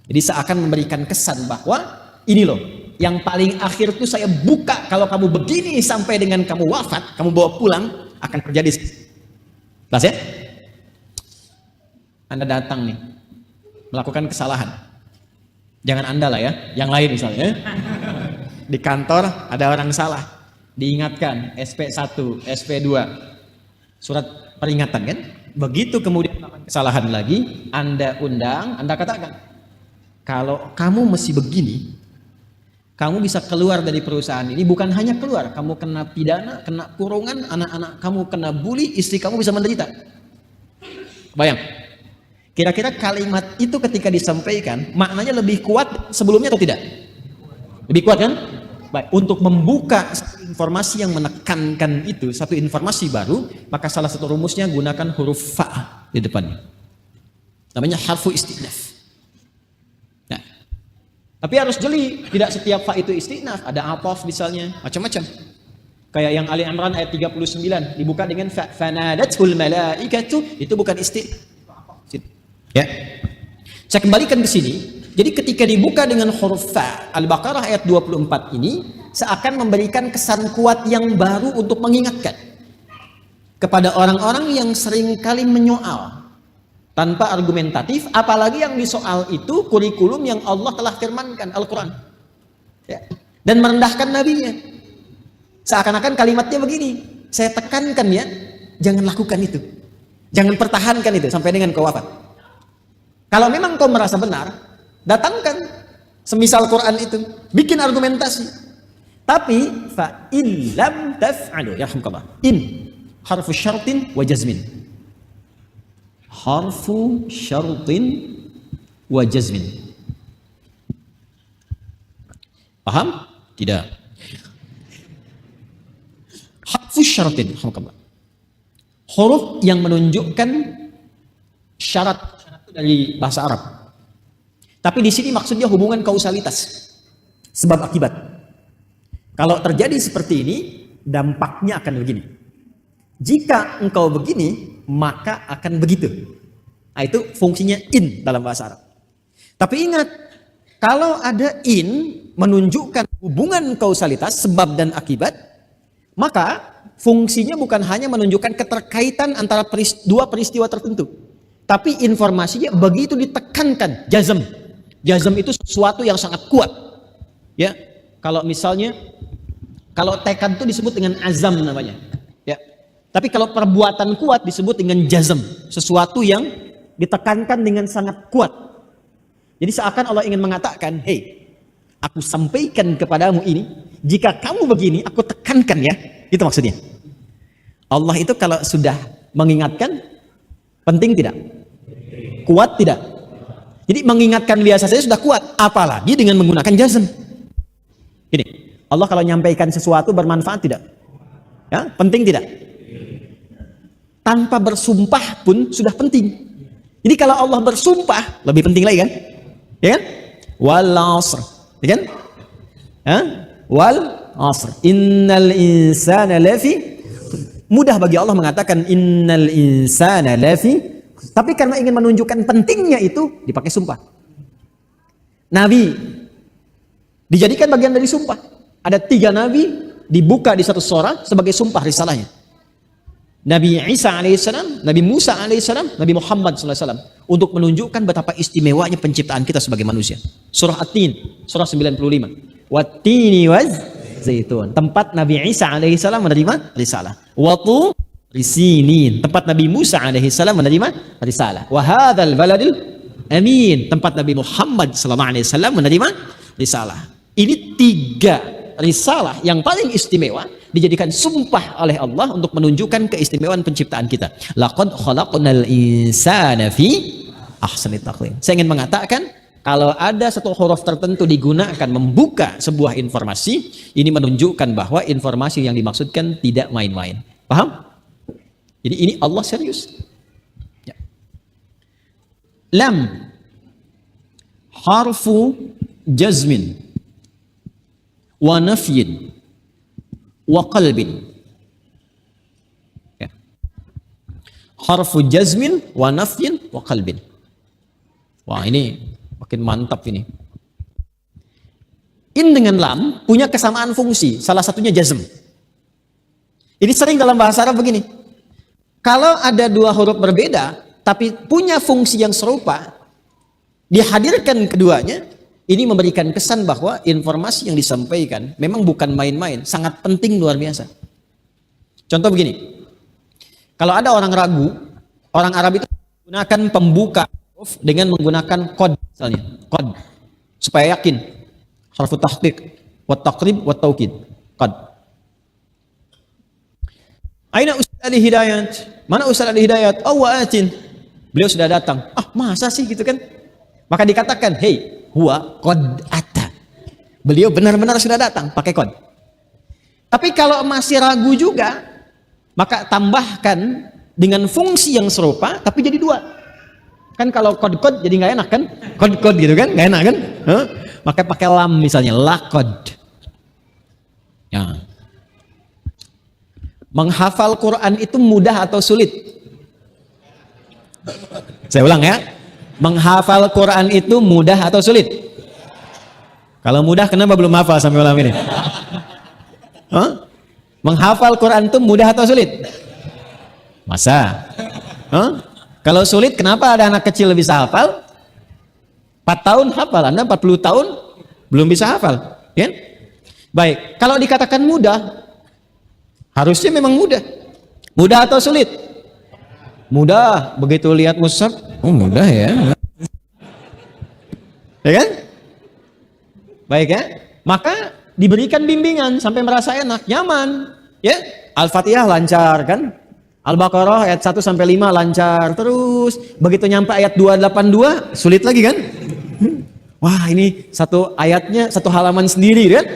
Speaker 2: Jadi seakan memberikan kesan bahwa ini loh, yang paling akhir tuh saya buka, kalau kamu begini sampai dengan kamu wafat, kamu bawa pulang, akan terjadi. Jelas ya? Anda datang nih, melakukan kesalahan. Jangan Anda lah ya, yang lain misalnya. Di kantor ada orang salah, diingatkan SP1, SP2, surat peringatan kan? Begitu kemudian kesalahan lagi, Anda undang, Anda katakan, kalau kamu masih begini, kamu bisa keluar dari perusahaan ini. Bukan hanya keluar, kamu kena pidana, kena kurungan, anak-anak kamu kena bully, istri kamu bisa menderita. Bayang. Kira-kira kalimat itu ketika disampaikan, maknanya lebih kuat sebelumnya atau tidak? Lebih kuat kan? Baik, untuk membuka informasi yang menekankan itu, satu informasi baru, maka salah satu rumusnya gunakan huruf fa di depannya. Namanya harfu istinaf. Nah, tapi harus jeli, tidak setiap fa itu istinaf, ada ataf misalnya, macam-macam. Kayak yang Ali Imran ayat 39 dibuka dengan fa fanadatul malaikatu, itu bukan istinaf. Ya. Saya kembalikan ke sini. Jadi ketika dibuka dengan huruf fa, Al-Baqarah ayat 24 ini seakan memberikan kesan kuat yang baru untuk mengingatkan kepada orang-orang yang seringkali menyoal tanpa argumentatif, apalagi yang disoal itu kurikulum yang Allah telah firmankan, Al-Quran. Ya. Dan merendahkan nabinya. Seakan-akan kalimatnya begini, saya tekankan ya, jangan lakukan itu. Jangan pertahankan itu sampai dengan kau wafat.
Speaker 3: Kalau memang kau merasa benar, datangkan semisal Quran itu, bikin argumentasi. Tapi fa in lam taf'alu, yarhamkallah. In harfu syartin wa jazmin. Harfu syartin wa jazmin. Paham? Tidak. Harfu syartin, yarhamkallah. Huruf yang menunjukkan syarat dari bahasa Arab. Tapi di sini maksudnya hubungan kausalitas, sebab akibat. Kalau terjadi seperti ini, dampaknya akan begini. Jika engkau begini, maka akan begitu. Nah, itu fungsinya in dalam bahasa Arab. Tapi ingat, kalau ada in menunjukkan hubungan kausalitas, sebab dan akibat, maka fungsinya bukan hanya menunjukkan keterkaitan antara dua peristiwa tertentu, tapi informasinya begitu ditekankan, jazm. Jazm itu sesuatu yang sangat kuat. Ya, kalau misalnya, kalau tekad itu disebut dengan azam namanya. Ya, tapi kalau perbuatan kuat disebut dengan jazm, sesuatu yang ditekankan dengan sangat kuat. Jadi seakan Allah ingin mengatakan, hei, aku sampaikan kepadamu ini, jika kamu begini, aku tekankan ya. Itu maksudnya. Allah itu kalau sudah mengingatkan, penting tidak? Kuat tidak? Jadi mengingatkan biasa saja sudah kuat, apalagi dengan menggunakan jazm. Ini, Allah kalau menyampaikan sesuatu bermanfaat tidak? Ya, penting tidak? Tanpa bersumpah pun sudah penting. Jadi kalau Allah bersumpah, lebih penting lagi kan? Ya kan? Wal asr, ya kan? Ya? Wal asr. Innal insana lafi, mudah bagi Allah mengatakan innal insana lafi, tapi karena ingin menunjukkan pentingnya itu dipakai sumpah. Nabi dijadikan bagian dari sumpah. Ada 3 nabi dibuka di satu surah sebagai sumpah risalahnya. Nabi Isa alaihissalam, Nabi Musa alaihissalam, Nabi Muhammad sallallahu alaihi wasallam, untuk menunjukkan betapa istimewanya penciptaan kita sebagai manusia. Surah At-Tin, surah 95. Wat-tini waz zaitun, tempat Nabi Isa alaihissalam menerima risalah. Watu risinin, tempat Nabi Musa alaihissalam menerima risalah. Wa hadzal baladil amin, tempat Nabi Muhammad sallallahu alaihi wasallam menerima risalah. Ini 3 risalah yang paling istimewa dijadikan sumpah oleh Allah untuk menunjukkan keistimewaan penciptaan kita. Laqad khalaqnal insana fi ahsani taqwim. Saya ingin mengatakan, kalau ada satu huruf tertentu digunakan membuka sebuah informasi, ini menunjukkan bahwa informasi yang dimaksudkan tidak main-main. Paham? Jadi ini Allah serius. Ya. Lam harfu jazmin wa nafyin wa qalbin. Ya. Harfu jazmin wa nafyin wa qalbin. Wah, ini makin mantap ini. In dengan lam punya kesamaan fungsi, salah satunya jazm. Ini sering dalam bahasa Arab begini. Kalau ada 2 huruf berbeda tapi punya fungsi yang serupa, dihadirkan keduanya, ini memberikan kesan bahwa informasi yang disampaikan memang bukan main-main, sangat penting, luar biasa. Contoh begini. Kalau ada orang ragu, orang Arab itu menggunakan pembuka huruf dengan menggunakan qad misalnya, qad, supaya yakin. Harfu tahqiq, wa taqrib, wa taukid. Qad. Aina Ustaz Ali Hidayat? Mana Ustaz Ali Hidayat? Awatin. Beliau sudah datang. Ah, masa sih gitu kan? Maka dikatakan, hei, huwa qad ata. Beliau benar-benar sudah datang pakai qad. Tapi kalau masih ragu juga, maka tambahkan dengan fungsi yang serupa tapi jadi 2. Kan kalau qad jadi nggak enak kan? Qad gitu kan? Nggak enak kan? Huh? Maka pakai lam misalnya, laqad. Ya. Menghafal Quran itu mudah atau sulit? Saya ulang ya. Menghafal Quran itu mudah atau sulit? Kalau mudah, kenapa belum hafal sampai malam ini? Huh? Menghafal Quran itu mudah atau sulit? Masa? Huh? Kalau sulit, kenapa ada anak kecil bisa hafal? 4 tahun hafal, Anda 40 tahun belum bisa hafal. Ya? Baik, kalau dikatakan mudah, harusnya memang mudah. Mudah atau sulit? Mudah. Begitu lihat mushaf, oh mudah ya. Ya kan? Baik ya. Maka diberikan bimbingan sampai merasa enak, nyaman. Ya, Al-Fatihah lancar kan? Al-Baqarah ayat 1 sampai 5 lancar. Terus begitu nyampe ayat 282 sulit lagi kan? Wah, ini satu ayatnya satu halaman sendiri kan?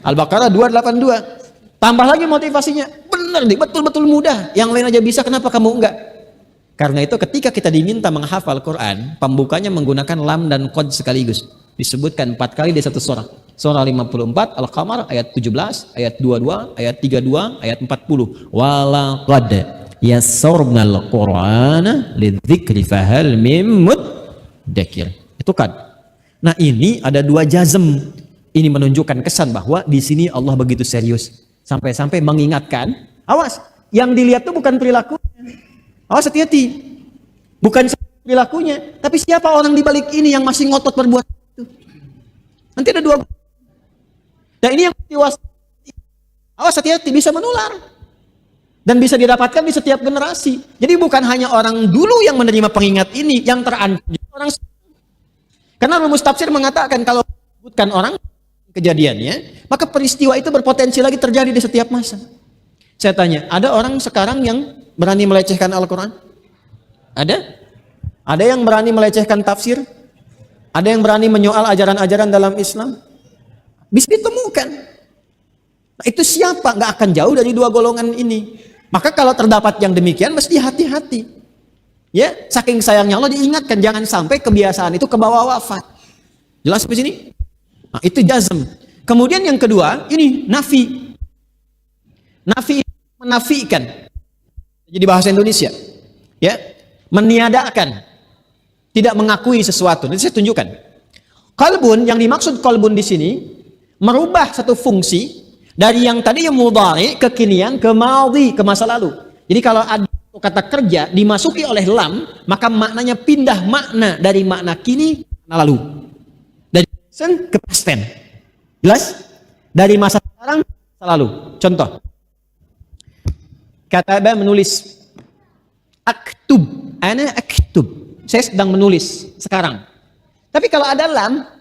Speaker 3: Al-Baqarah 282. Tambah lagi motivasinya. Benar nih, betul-betul mudah. Yang lain aja bisa, kenapa kamu enggak? Karena itu ketika kita diminta menghafal Quran, pembukanya menggunakan lam dan qad sekaligus. Disebutkan 4 kali di satu surah. Surah 54 Al-Qamar ayat 17, ayat 22, ayat 32, ayat 40. Walaqad yassarnal Qur'ana lidzikri fahal mim muddakir. Itu kan. Nah, ini ada 2 jazm. Ini menunjukkan kesan bahwa di sini Allah begitu serius. Sampai-sampai mengingatkan, awas, yang dilihat itu bukan perilakunya. Awas, hati-hati. Bukan perilakunya, tapi siapa orang di balik ini yang masih ngotot berbuat itu. Nanti ada 2. Dan ini yang dewasa. Awas, hati-hati, bisa menular. Dan bisa didapatkan di setiap generasi. Jadi bukan hanya orang dulu yang menerima pengingat ini, yang terancam orang. Karena rumus tafsir mengatakan kalau disebutkan orang kejadiannya, maka peristiwa itu berpotensi lagi terjadi di setiap masa. Saya tanya, ada orang sekarang yang berani melecehkan Al-Quran? Ada? Ada yang berani melecehkan tafsir? Ada yang berani menyoal ajaran-ajaran dalam Islam? Bisa ditemukan. Nah, itu siapa? Nggak akan jauh dari 2 golongan ini. Maka kalau terdapat yang demikian, mesti hati-hati. Ya, saking sayangnya Allah diingatkan, jangan sampai kebiasaan itu kebawa wafat. Jelas di sini? Nah, itu jazm. Kemudian yang kedua, ini nafi. Nafi menafikan. Jadi bahasa Indonesia. Ya, meniadakan. Tidak mengakui sesuatu. Nanti saya tunjukkan. Qalbun, yang dimaksud qalbun di sini merubah satu fungsi dari yang tadi yang mudhari, kekinian, ke madhi, ke masa lalu. Jadi kalau ada kata kerja dimasuki oleh lam, maka maknanya pindah makna dari makna kini ke makna lalu. Dari present ke past tense. Jelas? Dari masa sekarang ke masa lalu. Contoh. Kataba menulis. Aktub. Ana aktub. Saya sedang menulis sekarang. Tapi kalau ada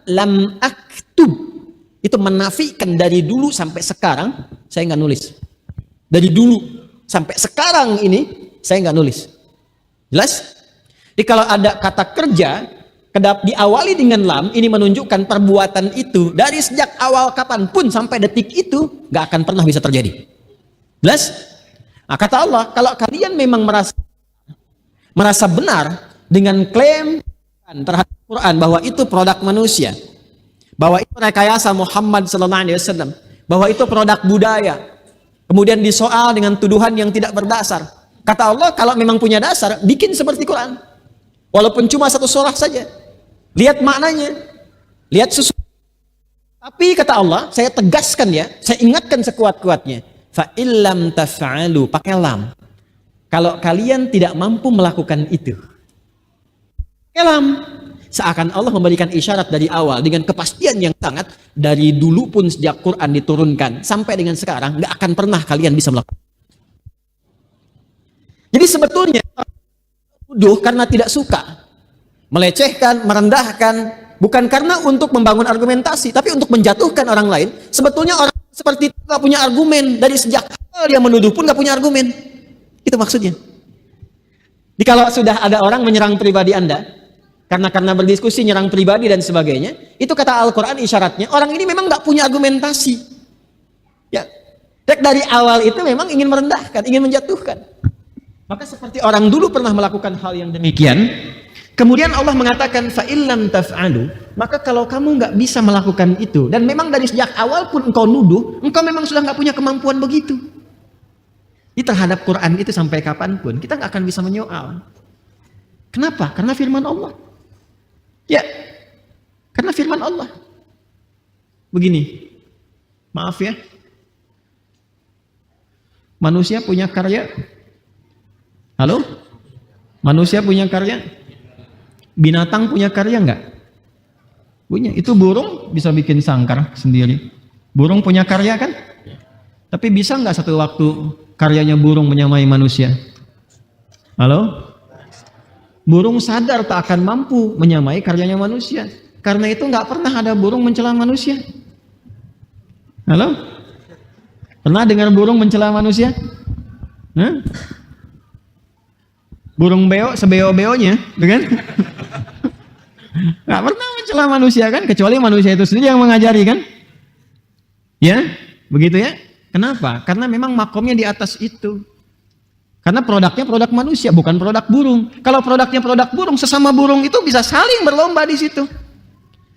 Speaker 3: lam aktub. Itu menafikan dari dulu sampai sekarang saya nggak nulis. Dari dulu sampai sekarang ini saya nggak nulis. Jelas? Jadi kalau ada kata kerja diawali dengan lam, ini menunjukkan perbuatan itu dari sejak awal kapanpun sampai detik itu nggak akan pernah bisa terjadi. Jelas? Nah, kata Allah, kalau kalian memang merasa benar dengan klaim terhadap Quran bahwa itu produk manusia, bahwa itu rekayasa Muhammad SAW, bahwa itu produk budaya, kemudian disoal dengan tuduhan yang tidak berdasar. Kata Allah, kalau memang punya dasar, bikin seperti Quran, walaupun cuma 1 surah saja. Lihat maknanya, lihat sesuatu. Tapi kata Allah, saya tegaskan ya, saya ingatkan sekuat-kuatnya. Fa illam taf'alu, pakai lam. Kalau kalian tidak mampu melakukan itu, pakai lam. Seakan Allah memberikan isyarat dari awal dengan kepastian yang sangat, dari dulu pun sejak Quran diturunkan sampai dengan sekarang nggak akan pernah kalian bisa melakukan. Jadi sebetulnya tuduh karena tidak suka, melecehkan, merendahkan, bukan karena untuk membangun argumentasi, tapi untuk menjatuhkan orang lain. Sebetulnya orang seperti itu nggak punya argumen, dari sejak awal dia menuduh pun nggak punya argumen. Itu maksudnya. Jadi kalau sudah ada orang menyerang pribadi Anda, karena berdiskusi nyerang pribadi dan sebagainya, itu kata Al-Quran isyaratnya orang ini memang nggak punya argumentasi. Ya, dari awal itu memang ingin merendahkan, ingin menjatuhkan. Maka seperti orang dulu pernah melakukan hal yang demikian, kemudian Allah mengatakan fa illam taf'alu, maka kalau kamu nggak bisa melakukan itu, dan memang dari sejak awal pun engkau nuduh, engkau memang sudah nggak punya kemampuan begitu. Ini terhadap Quran itu sampai kapanpun kita nggak akan bisa menyoal. Kenapa? Karena firman Allah. Ya, karena firman Allah. Begini, maaf ya, manusia punya karya. Halo? Manusia punya karya? Binatang punya karya enggak? Punya. Itu burung bisa bikin sangkar sendiri. Burung punya karya kan? Tapi bisa enggak satu waktu karyanya burung menyamai manusia? Halo? Burung sadar tak akan mampu menyamai karyanya manusia.
Speaker 2: Karena itu nggak pernah ada burung mencela manusia. Halo? Pernah dengar burung mencela manusia? Hah? Burung beo sebeo-beonya, kan? Nggak pernah mencela manusia kan, kecuali manusia itu sendiri yang mengajari kan? Ya, begitu ya. Kenapa? Karena memang makomnya di atas itu. Karena produknya produk manusia, bukan produk burung. Kalau produknya produk burung, sesama burung itu bisa saling berlomba di situ.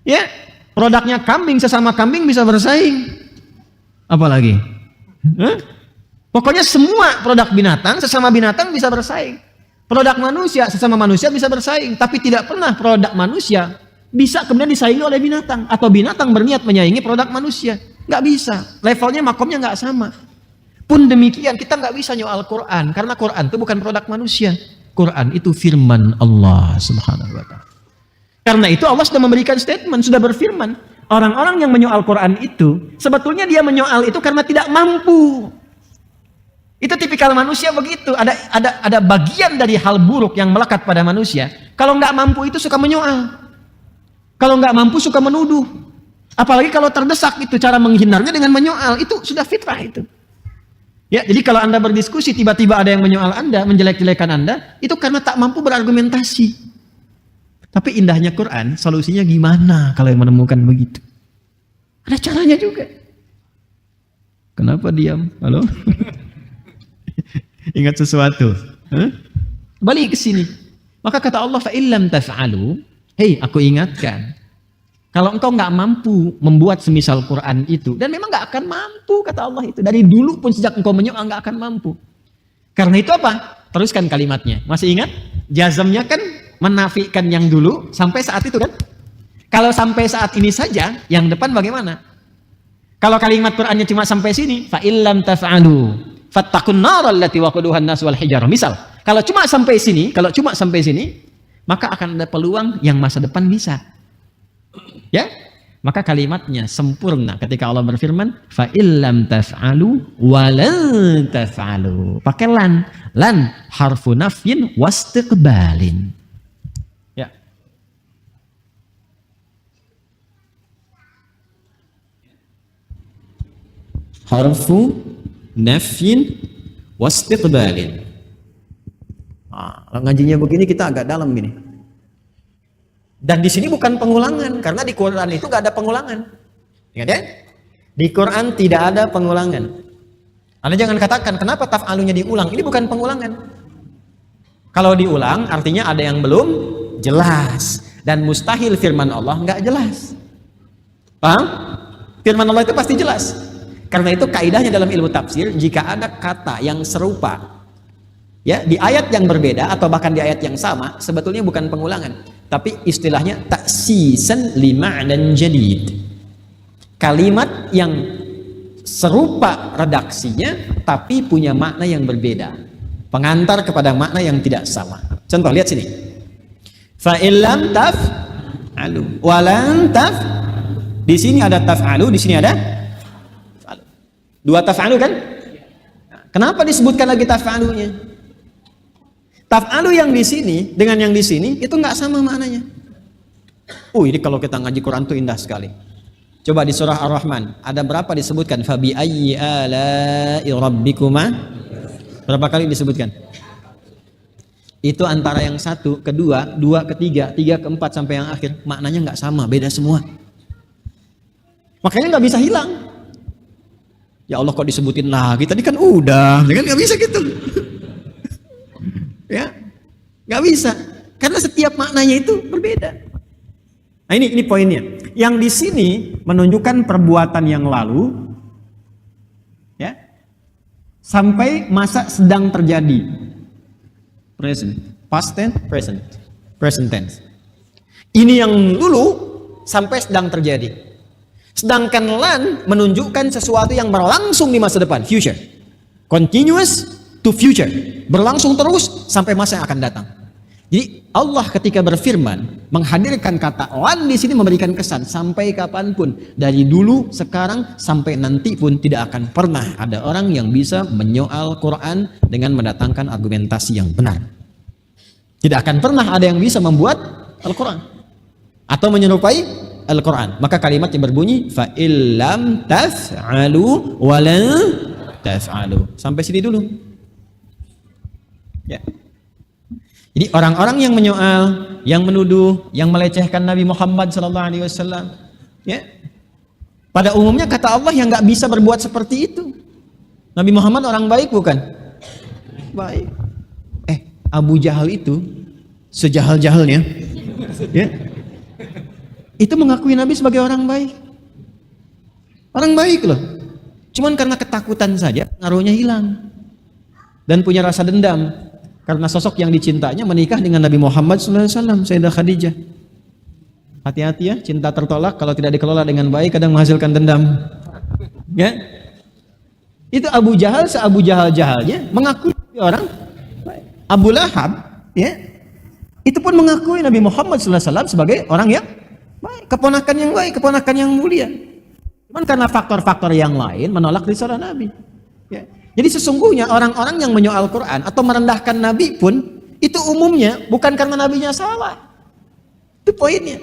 Speaker 2: Ya, produknya kambing sesama kambing bisa bersaing. Apalagi? Hah? Pokoknya semua produk binatang sesama binatang bisa bersaing. Produk manusia sesama manusia bisa bersaing, tapi tidak pernah produk manusia bisa kemudian disaingi oleh binatang atau binatang berniat menyaingi produk manusia. Nggak bisa. Levelnya makomnya nggak sama. Pun demikian kita nggak bisa nyoal Quran karena Quran itu bukan produk manusia. Quran itu firman Allah Subhanahu wa taala. Karena itu Allah sudah memberikan statement, sudah berfirman, orang-orang yang menyoal Quran itu sebetulnya dia menyoal itu karena tidak mampu. Itu tipikal manusia begitu. Ada bagian dari hal buruk yang melekat pada manusia. Kalau nggak mampu itu suka menyoal. Kalau nggak mampu suka menuduh. Apalagi kalau terdesak itu cara menghindarnya dengan menyoal. Itu sudah fitrah itu. Ya, jadi kalau Anda berdiskusi tiba-tiba ada yang menyoal Anda, menjelek-jelekan Anda, itu karena tak mampu berargumentasi. Tapi indahnya Quran, solusinya gimana kalau yang menemukan begitu? Ada caranya juga. Kenapa diam? Halo? Ingat sesuatu? Hah? Balik ke sini. Maka kata Allah, fa illam taf'alu, hei, aku ingatkan. Kalau engkau nggak mampu membuat semisal Quran itu, dan memang nggak akan mampu, kata Allah itu. Dari dulu pun sejak engkau menyoal nggak akan mampu. Karena itu apa? Teruskan kalimatnya. Masih ingat? Jazamnya kan menafikan yang dulu sampai saat itu kan? Kalau sampai saat ini saja, yang depan bagaimana? Kalau kalimat Qurannya cuma sampai sini, fa illam taf'alu fattaqun nar allati waquduhan nas wal hijarah. Misal, kalau cuma sampai sini, maka akan ada peluang yang masa depan bisa. Ya? Maka kalimatnya sempurna ketika Allah berfirman, fa illam taf'alu wa lan taf'alu. Pakai lan. Lan harfu nafyin wastiqbalin. Ya. Harfu nafyin wastiqbalin. Ngajinya begini kita agak dalam gini. Dan di sini bukan pengulangan karena di Quran itu nggak ada pengulangan. Ingat ya? Di Quran tidak ada pengulangan. Anda jangan katakan kenapa taf'alunya diulang. Ini bukan pengulangan. Kalau diulang artinya ada yang belum jelas dan mustahil firman Allah nggak jelas. Paham? Firman Allah itu pasti jelas. Karena itu kaidahnya dalam ilmu tafsir, jika ada kata yang serupa ya di ayat yang berbeda atau bahkan di ayat yang sama, sebetulnya bukan pengulangan, tapi istilahnya taksisan lima'nan jadid. Kalimat yang serupa redaksinya tapi punya makna yang berbeda, pengantar kepada makna yang tidak sama. Contoh, lihat sini. Fa illam taf'alu wa lan taf. Di sini ada taf'alu, di sini ada taf'alu. Dua taf'alu kan? Kenapa disebutkan lagi taf'alunya? Taf'alu yang di sini dengan yang di sini itu nggak sama maknanya. Ini kalau kita ngaji Quran tuh indah sekali. Coba di surah Ar-Rahman ada berapa disebutkan? Fabi ayyi ala'i rabbikuma? Berapa kali disebutkan? Itu antara yang satu, kedua, dua, ketiga, tiga, keempat sampai yang akhir maknanya nggak sama, beda semua. Makanya nggak bisa hilang. Ya Allah kok disebutin lagi? Tadi kan udah, kan nggak bisa gitu. Ya, nggak bisa, karena setiap maknanya itu berbeda. Nah ini poinnya. Yang di sini menunjukkan perbuatan yang lalu, ya, sampai masa sedang terjadi. Present, past tense, present tense. Ini yang dulu sampai sedang terjadi. Sedangkan lan menunjukkan sesuatu yang berlangsung di masa depan, future, continuous to future, berlangsung terus sampai masa yang akan datang. Jadi Allah ketika berfirman menghadirkan kata lan di sini memberikan kesan sampai kapanpun, dari dulu, sekarang sampai nanti pun tidak akan pernah ada orang yang bisa menyoal Quran dengan mendatangkan argumentasi yang benar. Tidak akan pernah ada yang bisa membuat Al-Quran.
Speaker 3: atau menyerupai Al-Quran. Maka kalimatnya berbunyi fa illam taf'alu wa lan taf'alu. Sampai sini dulu. Ya. Jadi orang-orang yang menyoal, yang menuduh, yang melecehkan Nabi Muhammad SAW, ya, pada umumnya kata Allah yang nggak bisa berbuat seperti itu. Nabi Muhammad orang baik bukan? Baik. Abu Jahal itu sejahal-jahalnya, ya, itu mengakui Nabi sebagai orang baik. Orang baik loh. Cuman karena ketakutan saja, pengaruhnya hilang dan punya rasa dendam. Karena sosok yang dicintanya menikah dengan Nabi Muhammad SAW, Sayyidah Khadijah. Hati-hati ya, cinta tertolak kalau tidak dikelola dengan baik kadang menghasilkan dendam. Ya, itu Abu Jahal se-Abu Jahal-jahalnya mengakui orang baik. Abu Lahab, ya, itu pun mengakui Nabi Muhammad SAW sebagai orang yang baik, keponakan yang baik, keponakan yang mulia. Cuman karena faktor-faktor yang lain menolak risalah Nabi. Ya. Jadi sesungguhnya orang-orang yang menyoal Quran atau merendahkan Nabi pun itu umumnya bukan karena Nabinya salah. Itu poinnya.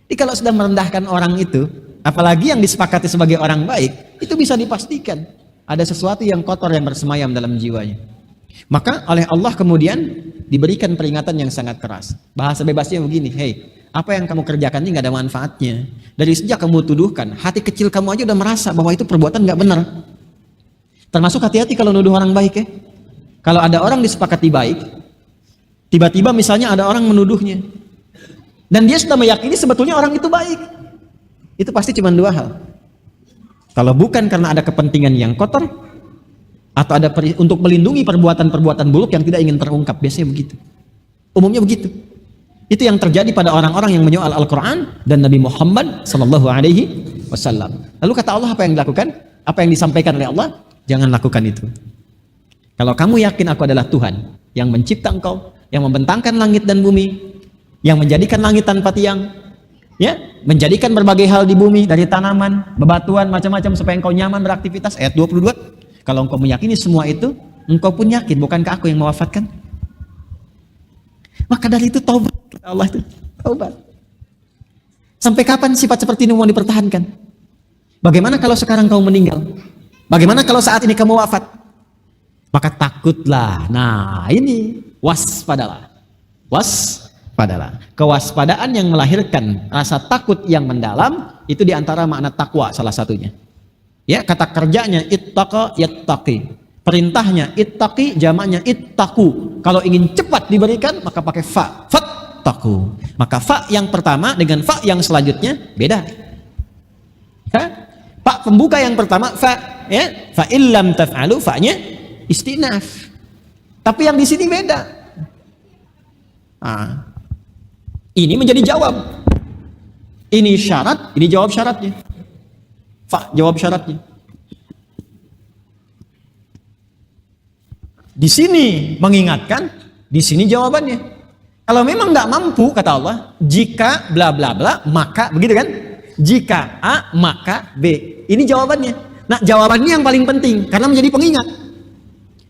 Speaker 3: Jadi kalau sudah merendahkan orang itu, apalagi yang disepakati sebagai orang baik, itu bisa dipastikan ada sesuatu yang kotor yang bersemayam dalam jiwanya. Maka oleh Allah kemudian diberikan peringatan yang sangat keras. Bahasa bebasnya begini, hei, apa yang kamu kerjakan ini gak ada manfaatnya. Dari sejak kamu tuduhkan, hati kecil kamu aja udah merasa bahwa itu perbuatan gak benar. Termasuk hati-hati kalau nuduh orang baik ya. Kalau ada orang disepakati baik, tiba-tiba misalnya ada orang menuduhnya, dan dia sudah meyakini sebetulnya orang itu baik, itu pasti cuma dua hal. Kalau bukan karena ada kepentingan yang kotor, atau ada untuk melindungi perbuatan-perbuatan buruk yang tidak ingin terungkap, biasanya begitu. Umumnya begitu. Itu yang terjadi pada orang-orang yang menyoal Al-Quran dan Nabi Muhammad SAW. Lalu kata Allah apa yang dilakukan? Apa yang disampaikan oleh Allah? Jangan lakukan itu. Kalau kamu yakin aku adalah Tuhan yang mencipta engkau, yang membentangkan langit dan bumi, yang menjadikan langit tanpa tiang, ya, menjadikan berbagai hal di bumi dari tanaman, bebatuan, macam-macam supaya engkau nyaman beraktivitas. Ayat 22. Kalau engkau meyakini semua itu, engkau pun yakin bukankah aku yang mewafatkan? Maka dari itu taubat. Allah itu taubat. Sampai kapan sifat seperti ini mau dipertahankan? Bagaimana kalau sekarang kau meninggal? Bagaimana kalau saat ini kamu wafat? Maka takutlah. Nah, ini waspadalah. Waspadalah. Kewaspadaan yang melahirkan rasa takut yang mendalam itu diantara makna takwa salah satunya. Ya, kata kerjanya ittaqa yattaqi. Perintahnya ittaqi, jamaknya ittaqu. Kalau ingin cepat diberikan maka pakai fa. Fattaqu. Maka fa yang pertama dengan fa yang selanjutnya beda. Ya? Fa pembuka yang pertama fa, ya, fa illam taf'alu, fa-nya istinaf. Tapi yang di sini beda. Nah, ini menjadi jawab. Ini syarat, ini jawab syaratnya. Fa jawab syaratnya. Di sini mengingatkan, di sini jawabannya. Kalau memang nggak mampu kata Allah, jika bla bla bla maka begitu kan? Jika A maka B. Ini jawabannya. Nah, jawabannya yang paling penting karena menjadi pengingat.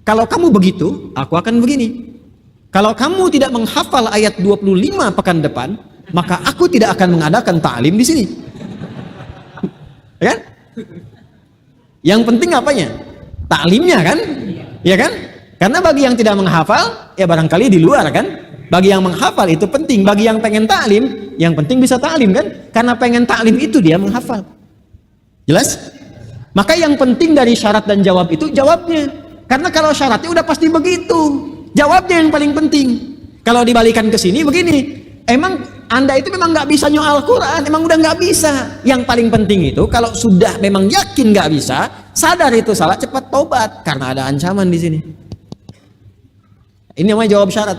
Speaker 3: Kalau kamu begitu, aku akan begini. Kalau kamu tidak menghafal ayat 25 pekan depan, maka aku tidak akan mengadakan ta'lim di sini. Ya kan? Yang penting apanya? Ta'limnya kan? Ya kan? Karena bagi yang tidak menghafal, ya barangkali di luar kan? Bagi yang menghafal itu penting, bagi yang pengen ta'lim, yang penting bisa ta'lim kan? Karena pengen ta'lim itu dia menghafal. Jelas? Maka yang penting dari syarat dan jawab itu jawabnya. Karena kalau syaratnya udah pasti begitu, jawabnya yang paling penting. Kalau dibalikan ke sini begini, emang Anda itu memang nggak bisa nyoal Quran, emang udah nggak bisa. Yang paling penting itu kalau sudah memang yakin nggak bisa, sadar itu salah, cepat tobat karena ada ancaman di sini. Ini namanya jawab syarat.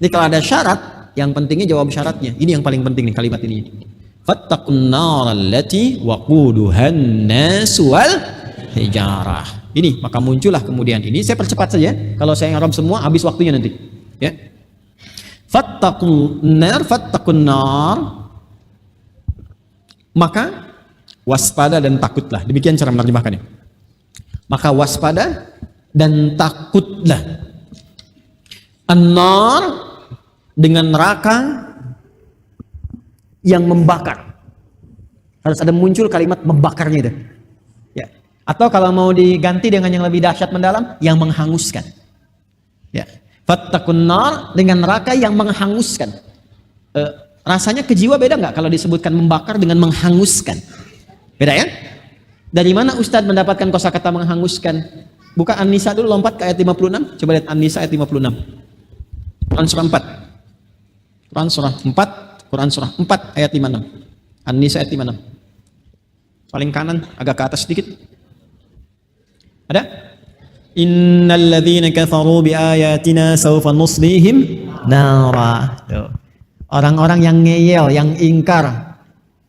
Speaker 3: Jadi kalau ada syarat, yang pentingnya jawab syaratnya. Ini yang paling penting nih kalimat ini. Fattaqun nar allati waquduhan nas wal hijarah. Ini maka muncullah kemudian ini. Saya percepat saja. Kalau saya ngarap semua habis waktunya nanti. Ya. Fattaqun nar. Maka waspada dan takutlah. Demikian cara menerjemahkannya. Maka waspada dan takutlah. An-nar dengan neraka, yang membakar. Harus ada muncul kalimat membakarnya itu. Ya. Atau kalau mau diganti dengan yang lebih dahsyat mendalam, yang menghanguskan. Ya. Fattaqun nar, dengan neraka yang menghanguskan. Rasanya ke jiwa beda nggak kalau disebutkan membakar dengan menghanguskan? Beda ya? Dari mana Ustadz mendapatkan kosakata menghanguskan? Buka An-Nisa dulu, lompat ke ayat 56. Coba lihat An-Nisa ayat 56. Quran surah 4. Quran surah 4, Quran surah 4 ayat 56. An-Nisa ayat 56. Paling kanan, agak ke atas sedikit. Ada? Innal ladzina kafaru bi ayatina sawfa nuslihim nara. Orang-orang yang ngeyel, yang ingkar,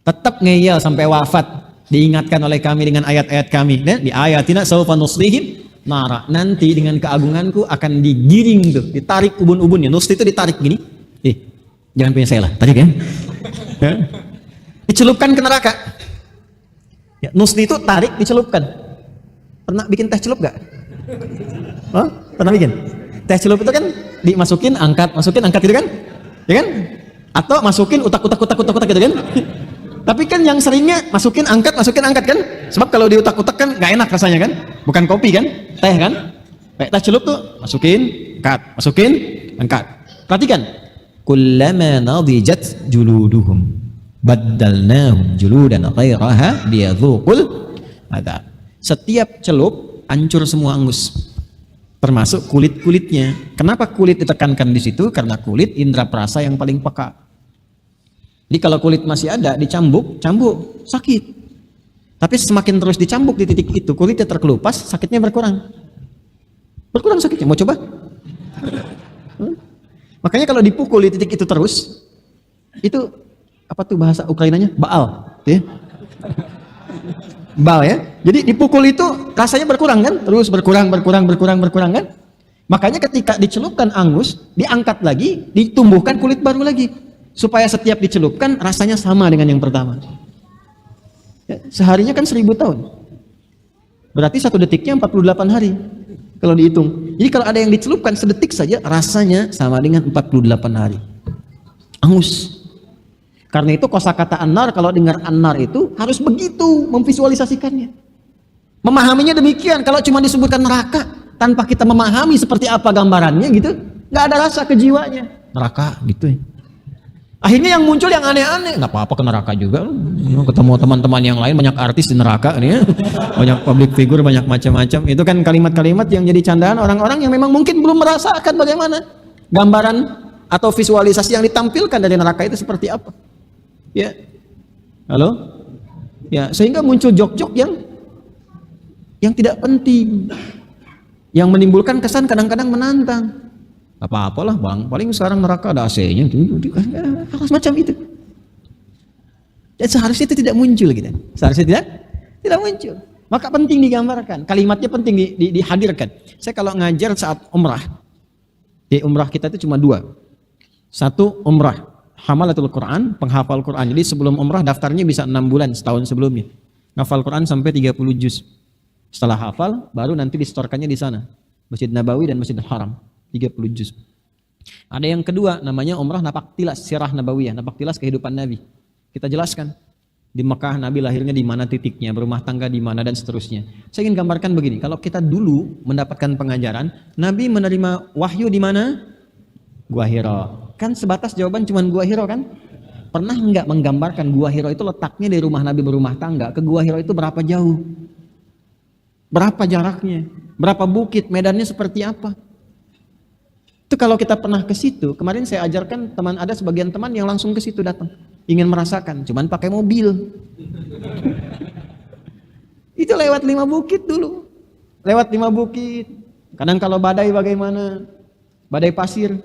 Speaker 3: tetap ngeyel sampai wafat, diingatkan oleh kami dengan ayat-ayat kami. Dan di ayatina sawfa nuslihim nara. Nanti dengan keagunganku akan digiring tuh, ditarik ubun-ubunnya. Nusli itu ditarik gini. Jangan punya saya lah, tarik ya. Dicelupkan ke neraka. Ya, nusli itu tarik, dicelupkan. Pernah bikin teh celup gak? Oh, pernah bikin? Teh celup itu kan dimasukin, angkat gitu kan? Ya kan? Atau masukin utak gitu kan? Tapi kan yang seringnya masukin angkat kan? Sebab kalau diutak-utak kan gak enak rasanya kan? Bukan kopi kan? Teh kan? Kayak teh celup tuh masukin, angkat. Perhatikan. Kullama nadijat juluduhum baddalnahum juludan ghairaha liyadzuqul adab. Setiap celup hancur semua angus, termasuk kulit-kulitnya. Kenapa kulit ditekankan di situ? Karena kulit indera perasa yang paling peka. Jadi kalau kulit masih ada, dicambuk sakit. Tapi semakin terus dicambuk di titik itu, kulitnya terkelupas, sakitnya berkurang sakitnya. Mau coba? Makanya kalau dipukul di titik itu terus, itu apa tuh bahasa Ukrainanya? Baal, ya. Baal ya. Jadi dipukul itu rasanya berkurang kan? Terus berkurang kan? Makanya ketika dicelupkan angus, diangkat lagi, ditumbuhkan kulit baru lagi. Supaya setiap dicelupkan rasanya sama dengan yang pertama. Ya, seharinya kan 1000 tahun. Berarti 1 detiknya 48 hari. Kalau dihitung. Jadi kalau ada yang dicelupkan sedetik saja, rasanya sama dengan 48 hari. Angus. Karena itu kosakata an-nar, kalau dengar an-nar itu harus begitu memvisualisasikannya. Memahaminya demikian. Kalau cuma disebutkan neraka tanpa kita memahami seperti apa gambarannya gitu, nggak ada rasa kejiwanya. Neraka gitu ya. Akhirnya yang muncul yang aneh-aneh. Nggak apa-apa ke neraka juga. Ketemu teman-teman yang lain, banyak artis di neraka nih ya. Banyak public figure, banyak macam-macam. Itu kan kalimat-kalimat yang jadi candaan orang-orang yang memang mungkin belum merasakan bagaimana gambaran atau visualisasi yang ditampilkan dari neraka itu seperti apa. Ya, halo, ya sehingga muncul jok-jok yang tidak penting, yang menimbulkan kesan kadang-kadang menantang. Apa-apalah bang, paling sekarang neraka ada AC-nya, harus macam itu. Dan seharusnya itu tidak muncul gitu. Seharusnya tidak muncul. Maka penting digambarkan, kalimatnya penting dihadirkan. Saya kalau ngajar saat umrah, di umrah kita itu cuma 2. Satu umrah hamalatul Quran, penghafal Quran. Jadi sebelum umrah daftarnya bisa 6 bulan, setahun sebelumnya. Ngafal Quran sampai 30 juz. Setelah hafal, baru nanti distorkannya di sana. Masjid Nabawi dan Masjidil Haram. 30 juz. Ada yang kedua, namanya umrah napak tilas, sirah nabawiyah, napak tilas kehidupan Nabi. Kita jelaskan. Di Mekah Nabi lahirnya di mana titiknya, berumah tangga di mana dan seterusnya. Saya ingin gambarkan begini, kalau kita dulu mendapatkan pengajaran, Nabi menerima wahyu di mana? Gua Hira. Kan sebatas jawaban cuma Gua Hira kan? Pernah enggak menggambarkan Gua Hira itu letaknya dari rumah Nabi berumah tangga ke Gua Hira itu berapa jauh? Berapa jaraknya? Berapa bukit? Medannya seperti apa? Itu kalau kita pernah ke situ, kemarin saya ajarkan teman, ada sebagian teman yang langsung ke situ datang, ingin merasakan, cuman pakai mobil. Itu lewat 5 bukit dulu, lewat 5 bukit. Kadang kalau badai bagaimana, badai pasir,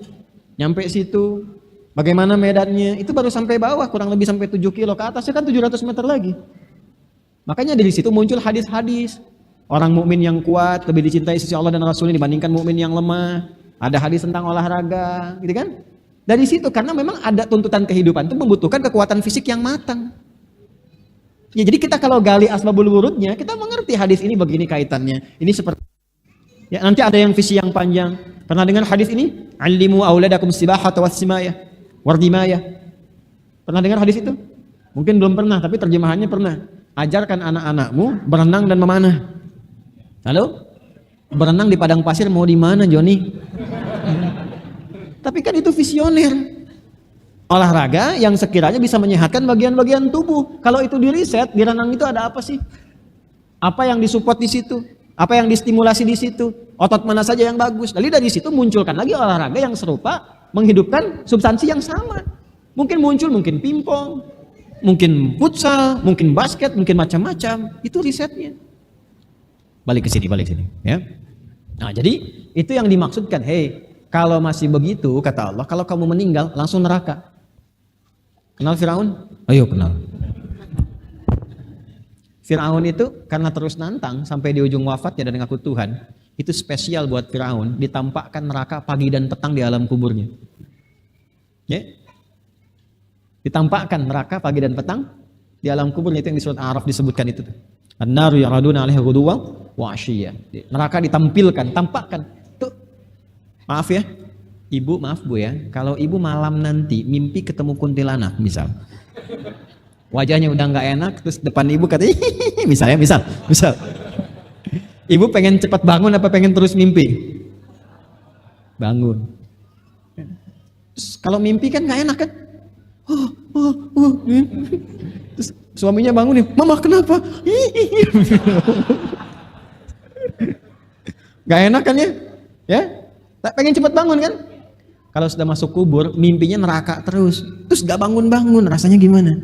Speaker 3: nyampe situ, bagaimana medannya, itu baru sampai bawah, kurang lebih sampai 7 kilo, ke atasnya kan 700 meter lagi. Makanya dari situ muncul hadis-hadis, orang mukmin yang kuat lebih dicintai sisi Allah dan Rasulnya dibandingkan mukmin yang lemah. Ada hadis tentang olahraga, gitu kan? Dari situ, karena memang ada tuntutan kehidupan itu membutuhkan kekuatan fisik yang matang. Ya, jadi kita kalau gali asbabul wurudnya, kita mengerti hadis ini begini kaitannya. Ini seperti, ya nanti ada yang visi yang panjang. Pernah dengar hadis ini? Allimu auladakum sibahata was-simayah wardimaya. Pernah dengar hadis itu? Mungkin belum pernah, tapi terjemahannya pernah. Ajarkan anak-anakmu berenang dan memanah. Halo? Berenang di padang pasir mau di mana, Joni? Tapi kan itu visioner. Olahraga yang sekiranya bisa menyehatkan bagian-bagian tubuh. Kalau itu di riset, di renang itu ada apa sih? Apa yang disupport di situ? Apa yang distimulasi di situ? Otot mana saja yang bagus? Lalu dari situ munculkan lagi olahraga yang serupa, menghidupkan substansi yang sama. Mungkin muncul, mungkin pingpong, mungkin futsal, mungkin basket, mungkin macam-macam. Itu risetnya. Balik ke sini, ya. Nah, jadi itu yang dimaksudkan. Hei, kalau masih begitu, kata Allah, kalau kamu meninggal langsung neraka. Kenal Firaun? Ayo kenal. Firaun itu karena terus nantang sampai di ujung wafatnya dan ngaku Tuhan, itu spesial buat Firaun, ditampakkan neraka pagi dan petang di alam kuburnya. Ya? Ditampakkan neraka pagi dan petang di alam kuburnya, itu yang di surat A'raf disebutkan itu. An-naru yaraduna 'alaiha ghuduwan wa 'ashiyya. Neraka ditampilkan, tampakkan. Tuh. Maaf ya. Ibu, maaf Bu ya. Kalau ibu malam nanti mimpi ketemu kuntilanak misal. Wajahnya udah nggak enak, terus depan ibu kata misal. Ibu pengen cepat bangun apa pengen terus mimpi? Bangun. Terus kalau mimpi kan nggak enak kan? Terus suaminya bangun nih, mama kenapa? Gak enak kan ya? Ya? Tak pengen cepat bangun kan? Kalau sudah masuk kubur, mimpinya neraka terus. Terus gak bangun-bangun, rasanya gimana?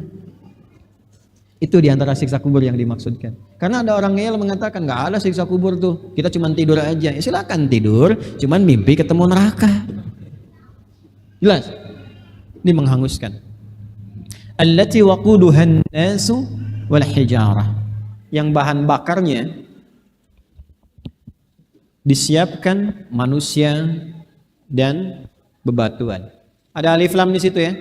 Speaker 3: Itu diantara siksa kubur yang dimaksudkan. Karena ada orang ngeyel mengatakan gak ada siksa kubur tuh, kita cuma tidur aja. Ya silakan tidur, cuman mimpi ketemu neraka. Jelas? Ini menghanguskan. Allati waquduhan nasu wal hijarah, yang bahan bakarnya disiapkan manusia dan bebatuan. Ada alif lam di situ ya.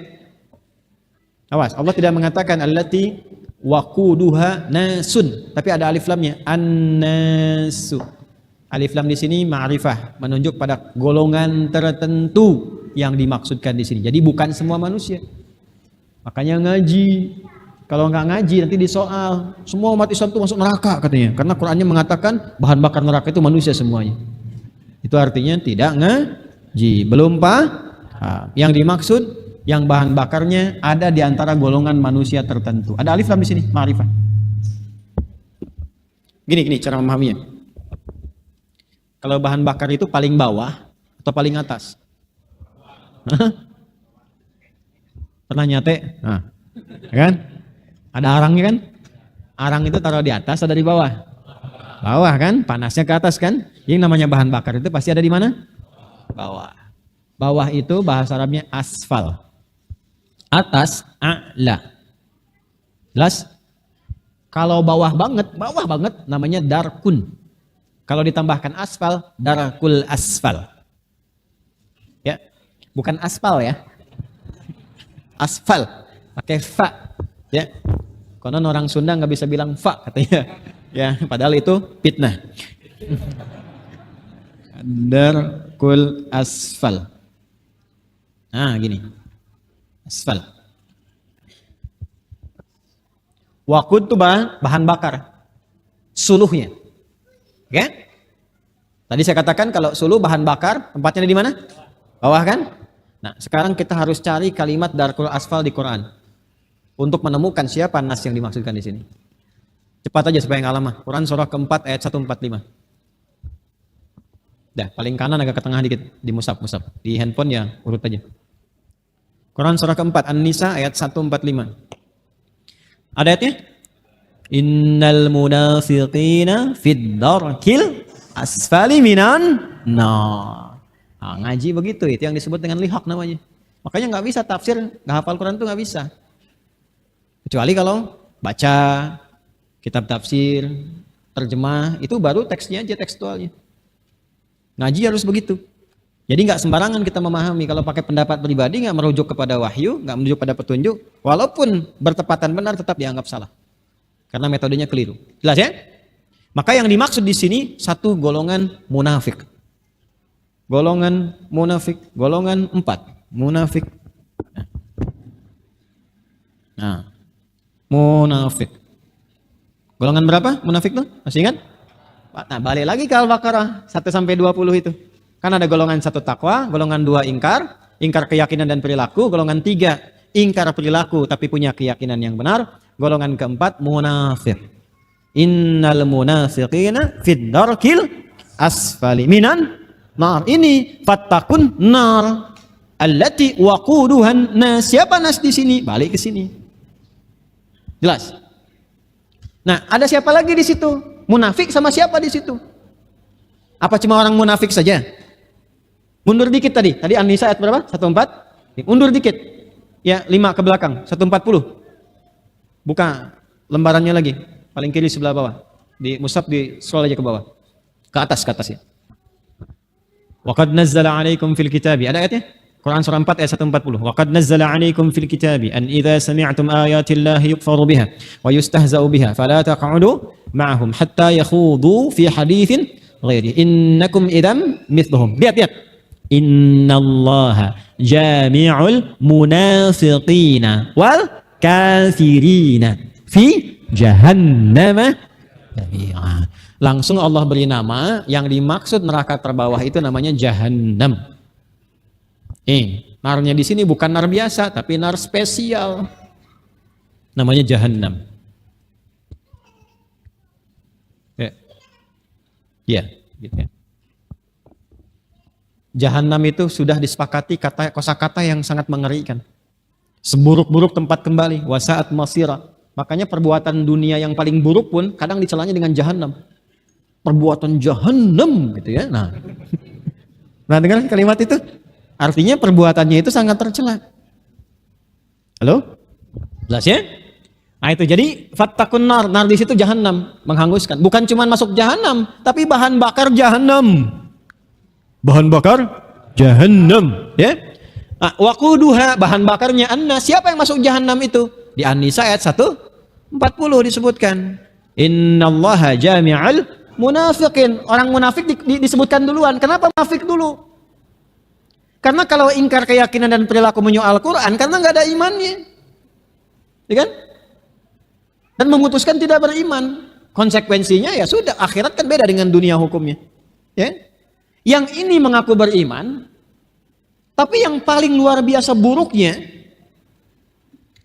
Speaker 3: Awas, Allah tidak mengatakan allati waquduha nasun, tapi ada alif lamnya, an-nasu. Alif lam di sini ma'rifah, menunjuk pada golongan tertentu yang dimaksudkan di sini. Jadi bukan semua manusia. Makanya ngaji. Kalau nggak ngaji nanti disoal. Semua umat Islam itu masuk neraka katanya. Karena Qur'annya mengatakan bahan bakar neraka itu manusia semuanya. Itu artinya tidak ngaji. Belum paham. Yang dimaksud yang bahan bakarnya ada di antara golongan manusia tertentu. Ada alif lam di sini, ma'rifah. Gini cara memahaminya. Kalau bahan bakar itu paling bawah atau paling atas? Pernah nyate? Nah, kan? Ada arangnya kan? Arang itu taruh di atas atau di bawah? Bawah kan? Panasnya ke atas kan? Yang namanya bahan bakar itu pasti ada di mana? Bawah. Bawah itu bahasa Arabnya asfal. Atas a'la. Jelas? Kalau bawah banget namanya darkun. Kalau ditambahkan asfal, darakul asfal. Ya, bukan aspal ya. Asfal, pakai fa, ya. Konon orang Sunda nggak bisa bilang fa katanya, ya. Padahal itu fitnah. Darkul asfal. Nah, gini, asfal. Waqud itu bahan bakar, suluhnya, oke? Tadi saya katakan kalau suluh bahan bakar, tempatnya di mana? Bawah kan? Nah, sekarang kita harus cari kalimat darkul asfal di Quran untuk menemukan siapa nas yang dimaksudkan di sini. Cepat aja supaya nggak lama. Quran surah keempat ayat 145. Dah, paling kanan agak ke tengah dikit di mushaf. Di handphone ya urut aja. Quran surah keempat An-Nisa ayat 145. Ada ayatnya? Innal munafiqina fid darkil asfali minan nar. Nah, ngaji begitu, itu yang disebut dengan lihaq namanya. Makanya nggak bisa tafsir, nggak hafal Quran itu nggak bisa. Kecuali kalau baca kitab tafsir, terjemah, itu baru teksnya aja tekstualnya. Ngaji harus begitu. Jadi nggak sembarangan kita memahami. Kalau pakai pendapat pribadi nggak merujuk kepada wahyu, nggak merujuk pada petunjuk, walaupun bertepatan benar tetap dianggap salah. Karena metodenya keliru. Jelas ya? Maka yang dimaksud di sini satu golongan munafik. Golongan munafik, golongan 4 munafik. Nah, munafik. Golongan berapa munafik tuh? Masih ingat? Nah, balik lagi ke Al-Baqarah 1 sampai 20 itu. Kan ada golongan 1 takwa, golongan 2 ingkar keyakinan dan perilaku, golongan 3 ingkar perilaku tapi punya keyakinan yang benar, golongan keempat munafik. Innal munafiqina fid darkil asfali minan nar. Ini fattakun nar allati waquduhan nas. Siapa nas di sini? Balik ke sini. Jelas? Nah, ada siapa lagi di situ? Munafik sama siapa di situ? Apa cuma orang munafik saja? Mundur dikit tadi. Tadi An-Nisa ayat berapa? 14. Mundur dikit. Ya, 5 ke belakang. 140. Buka lembarannya lagi. Paling kiri sebelah bawah. Di mushaf di scroll aja ke bawah. Ke atas ya. Wa qad nazzala 'alaikum fil kitabi. Ada ayatnya? Quran surah 4 ayat 140. Wa qad nazzala 'alaikum fil kitabi an idza sami'tum ayati llahi yukfaru biha wa yustahza'u biha fala taq'udu ma'ahum hatta yakhudu fi haditsin ghairi innakum idzam mithluhum. Lihat. Innallaha jami'ul munafiqina wal kafirina fi jahannam jami'a. Langsung Allah beri nama yang dimaksud neraka terbawah itu namanya Jahannam. Narnya di sini bukan nar biasa, tapi nar spesial. Namanya Jahannam. Ya, gitu ya. Jahannam itu sudah disepakati kosakata yang sangat mengerikan. Seburuk-buruk tempat kembali, wasaat masira. Makanya perbuatan dunia yang paling buruk pun kadang dicelanya dengan Jahannam. Perbuatan Jahannam gitu ya. Nah, dengar kalimat itu? Artinya perbuatannya itu sangat tercela. Halo? Jelas ya? Nah itu jadi fattakun nar di situ Jahannam, menghanguskan. Bukan cuma masuk Jahannam, tapi bahan bakar Jahannam. Bahan bakar Jahannam, ya. Nah, waquduha bahan bakarnya annas. Siapa yang masuk Jahannam itu? Di An-Nisa ayat 140 disebutkan. Innallaha jami'al munafiqin. Orang munafik disebutkan duluan. Kenapa munafik dulu? Karena kalau ingkar keyakinan dan perilaku menyoal Quran, karena nggak ada imannya, ya kan? Dan memutuskan tidak beriman, konsekuensinya ya sudah, akhirat kan beda dengan dunia hukumnya. Ya? Yang ini mengaku beriman, tapi yang paling luar biasa buruknya,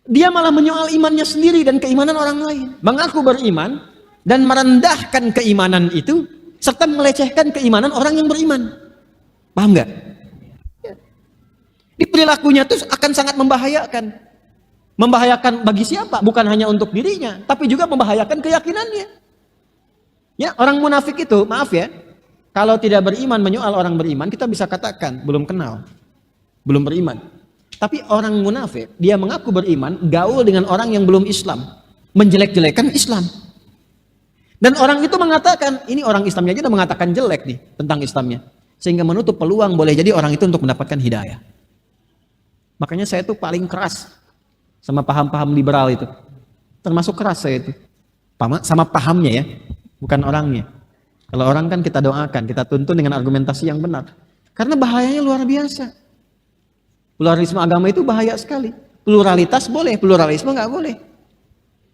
Speaker 3: dia malah menyoal imannya sendiri dan keimanan orang lain. Mengaku beriman dan merendahkan keimanan itu, serta melecehkan keimanan orang yang beriman. Paham nggak? Di perilakunya itu akan sangat membahayakan. Membahayakan bagi siapa? Bukan hanya untuk dirinya, tapi juga membahayakan keyakinannya. Ya, orang munafik itu, maaf ya, kalau tidak beriman menyoal orang beriman, kita bisa katakan belum kenal, belum beriman. Tapi orang munafik, dia mengaku beriman, gaul dengan orang yang belum Islam, menjelek-jelekan Islam. Dan orang itu mengatakan, ini orang Islamnya aja udah mengatakan jelek nih tentang Islamnya, sehingga menutup peluang boleh jadi orang itu untuk mendapatkan hidayah. Makanya saya tuh paling keras sama paham-paham liberal itu. Termasuk keras saya itu. Sama pahamnya ya, bukan orangnya. Kalau orang kan kita doakan, kita tuntun dengan argumentasi yang benar. Karena bahayanya luar biasa. Pluralisme agama itu bahaya sekali. Pluralitas boleh, pluralisme nggak boleh.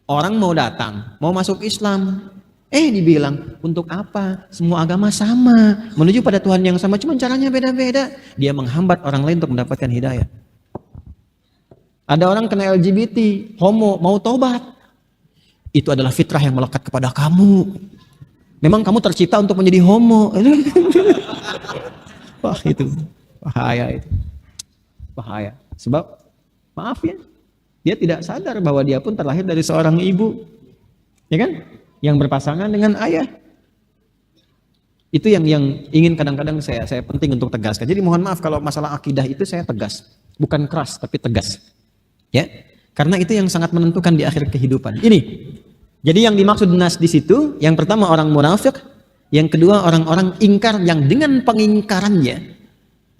Speaker 3: Orang mau datang, mau masuk Islam, dibilang untuk apa? Semua agama sama, menuju pada Tuhan yang sama, cuma caranya beda-beda. Dia menghambat orang lain untuk mendapatkan hidayah. Ada orang kena LGBT, homo, mau taubat. Itu adalah fitrah yang melekat kepada kamu. Memang kamu tercipta untuk menjadi homo. Wah itu bahaya itu. Bahaya. Sebab maaf ya, dia tidak sadar bahwa dia pun terlahir dari seorang ibu. Ya kan? Yang berpasangan dengan ayah. Itu yang ingin kadang-kadang saya penting untuk tegaskan. Jadi mohon maaf kalau masalah akidah itu saya tegas. Bukan keras tapi tegas. Ya, karena itu yang sangat menentukan di akhir kehidupan. Ini. Jadi yang dimaksud nas di situ, yang pertama orang munafik, yang kedua orang-orang ingkar yang dengan pengingkarannya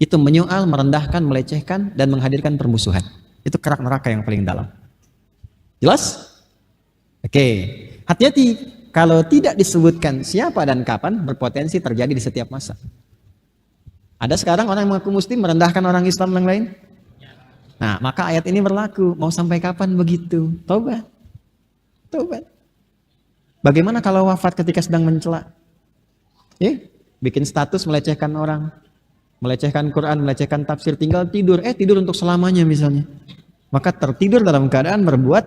Speaker 3: itu menyoal, merendahkan, melecehkan dan menghadirkan permusuhan. Itu kerak neraka yang paling dalam. Jelas? Oke. Hati-hati kalau tidak disebutkan siapa dan kapan, berpotensi terjadi di setiap masa. Ada sekarang orang yang mengaku muslim merendahkan orang Islam yang lain? Nah, maka ayat ini berlaku. Mau sampai kapan begitu? Taubat. Taubat. Bagaimana kalau wafat ketika sedang mencela? Bikin status melecehkan orang, melecehkan Quran, melecehkan tafsir, tinggal tidur. Tidur untuk selamanya misalnya. Maka tertidur dalam keadaan berbuat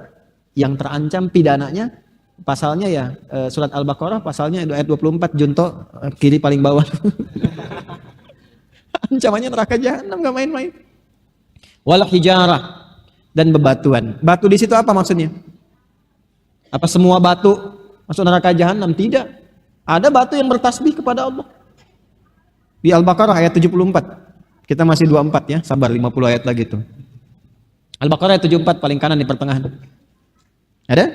Speaker 3: yang terancam pidananya. Pasalnya ya surat Al-Baqarah, pasalnya ayat 24, junto kiri paling bawah. Ancamannya neraka jahanam, gak main-main. Wal hijarah, dan bebatuan. Batu di situ apa maksudnya? Apa semua batu masuk neraka jahanam? Tidak. Ada batu yang bertasbih kepada Allah. Di Al-Baqarah ayat 74. Kita masih 24 ya, sabar 50 ayat lagi tuh. Al-Baqarah ayat 74 paling kanan di pertengahan. Ada?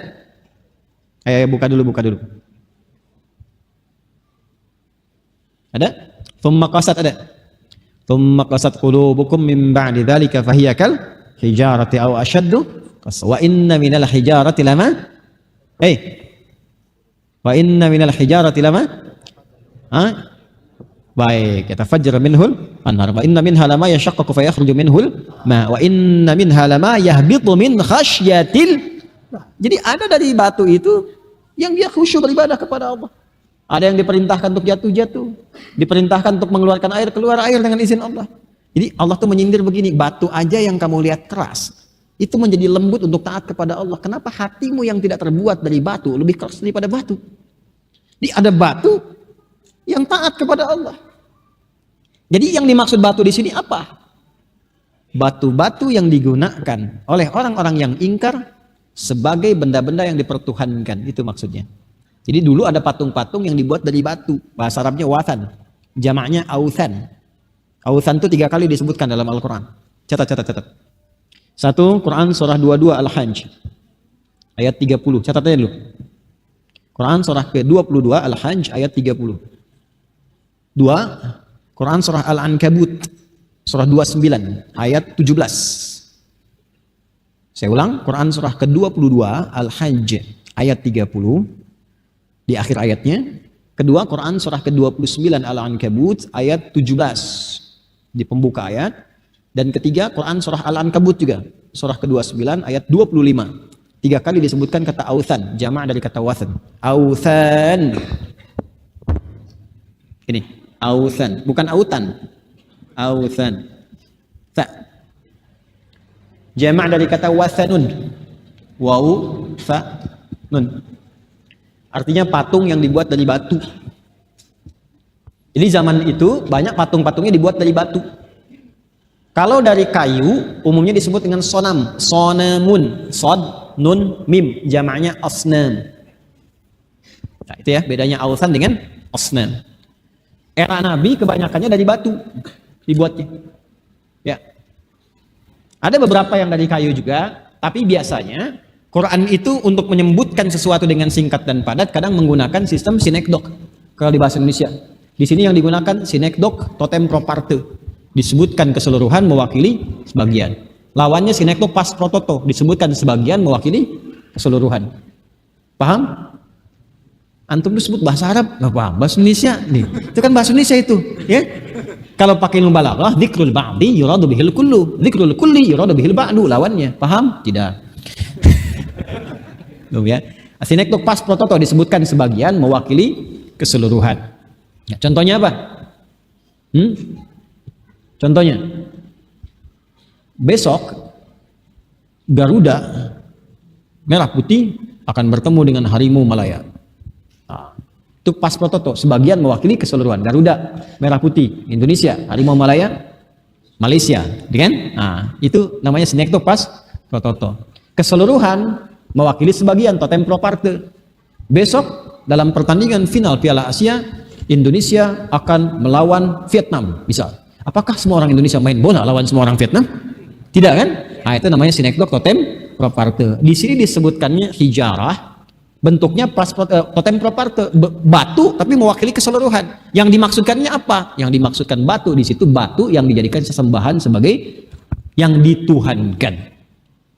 Speaker 3: Ayo buka dulu. Ada? Thumma qasat ada. Thumma qasat qulubukum min ba'di dzalika fahiya kal hijarati aw ashaddu wa inna minal hijarati lama wa inna minal hijarati lama baik, yatafajjaru minhul anhar wa inna minha lama yashaqqaqu fayakhruju minhul ma wa inna minha lama yahbitu min khasyatil. Jadi ada dari batu itu yang dia khusyuk beribadah kepada Allah. Ada yang diperintahkan untuk jatuh, diperintahkan untuk mengeluarkan air, keluar air dengan izin Allah. Jadi Allah tuh menyindir begini, batu aja yang kamu lihat keras, itu menjadi lembut untuk taat kepada Allah. Kenapa hatimu yang tidak terbuat dari batu lebih keras daripada batu? Jadi ada batu yang taat kepada Allah. Jadi yang dimaksud batu di sini apa? Batu-batu yang digunakan oleh orang-orang yang ingkar sebagai benda-benda yang dipertuhankan, itu maksudnya. Jadi dulu ada patung-patung yang dibuat dari batu. Bahasa Arabnya wathan. Jamaknya authan. Authan itu 3 kali disebutkan dalam Al-Quran. Catat. 1. Quran surah 22 Al-Hajj. Ayat 30. Catat aja dulu. Quran surah ke-22 Al-Hajj ayat 30. 2. Quran surah Al-Ankabut. Surah 29 ayat 17. Saya ulang. Quran surah ke-22 Al-Hajj ayat 30. Di akhir ayatnya. Kedua, Quran surah ke-29 Al-Ankabut ayat 17 di pembuka ayat. Dan ketiga, Quran surah Al-Ankabut juga, surah ke-29 ayat 25. 3 kali disebutkan kata authan, jamak dari kata wathan. Authan. Ini, authan, bukan autan. Authan. Jamak dari kata wathanun. Waw, fa, nun. Artinya patung yang dibuat dari batu. Jadi zaman itu banyak patung-patungnya dibuat dari batu. Kalau dari kayu umumnya disebut dengan sonam, sonamun, sod, nun, mim, jamaknya asnam. Nah, itu ya bedanya authan dengan asnam. Era Nabi kebanyakannya dari batu dibuatnya. Ya. Ada beberapa yang dari kayu juga, tapi biasanya Quran itu untuk menyebutkan sesuatu dengan singkat dan padat kadang menggunakan sistem sinekdok. Kalau di bahasa Indonesia, di sini yang digunakan sinekdok totem pro parte, disebutkan keseluruhan mewakili sebagian. Lawannya sinekdok pas pro toto, disebutkan sebagian mewakili keseluruhan. Paham? Antum disebut bahasa Arab, nggak paham. Bahasa Indonesia nih, itu kan bahasa Indonesia itu, ya. Kalau pakai mubalaghah, dzikrul ba'di yuradu bihil kullu, dzikrul kulli yuradu bihil ba'du, lawannya. Paham? Tidak. Ya. Sinekdok pas prototo disebutkan sebagian mewakili keseluruhan. Ya, contohnya apa? Contohnya, besok Garuda merah putih akan bertemu dengan harimau Malaya. Nah, itu pas prototo, sebagian mewakili keseluruhan. Garuda merah putih Indonesia, harimau Malaya Malaysia, kan? Nah, itu namanya sinekdok pas prototo. Keseluruhan mewakili sebagian totem pro parte. Besok dalam pertandingan final Piala Asia, Indonesia akan melawan Vietnam, misal. Apakah semua orang Indonesia main bola lawan semua orang Vietnam? Tidak kan? Nah, itu namanya sinekdok totem pro parte. Di sini disebutkannya hijarah, bentuknya totem pro parte, batu tapi mewakili keseluruhan. Yang dimaksudkannya apa? Yang dimaksudkan batu di situ batu yang dijadikan sesembahan sebagai yang dituhankan.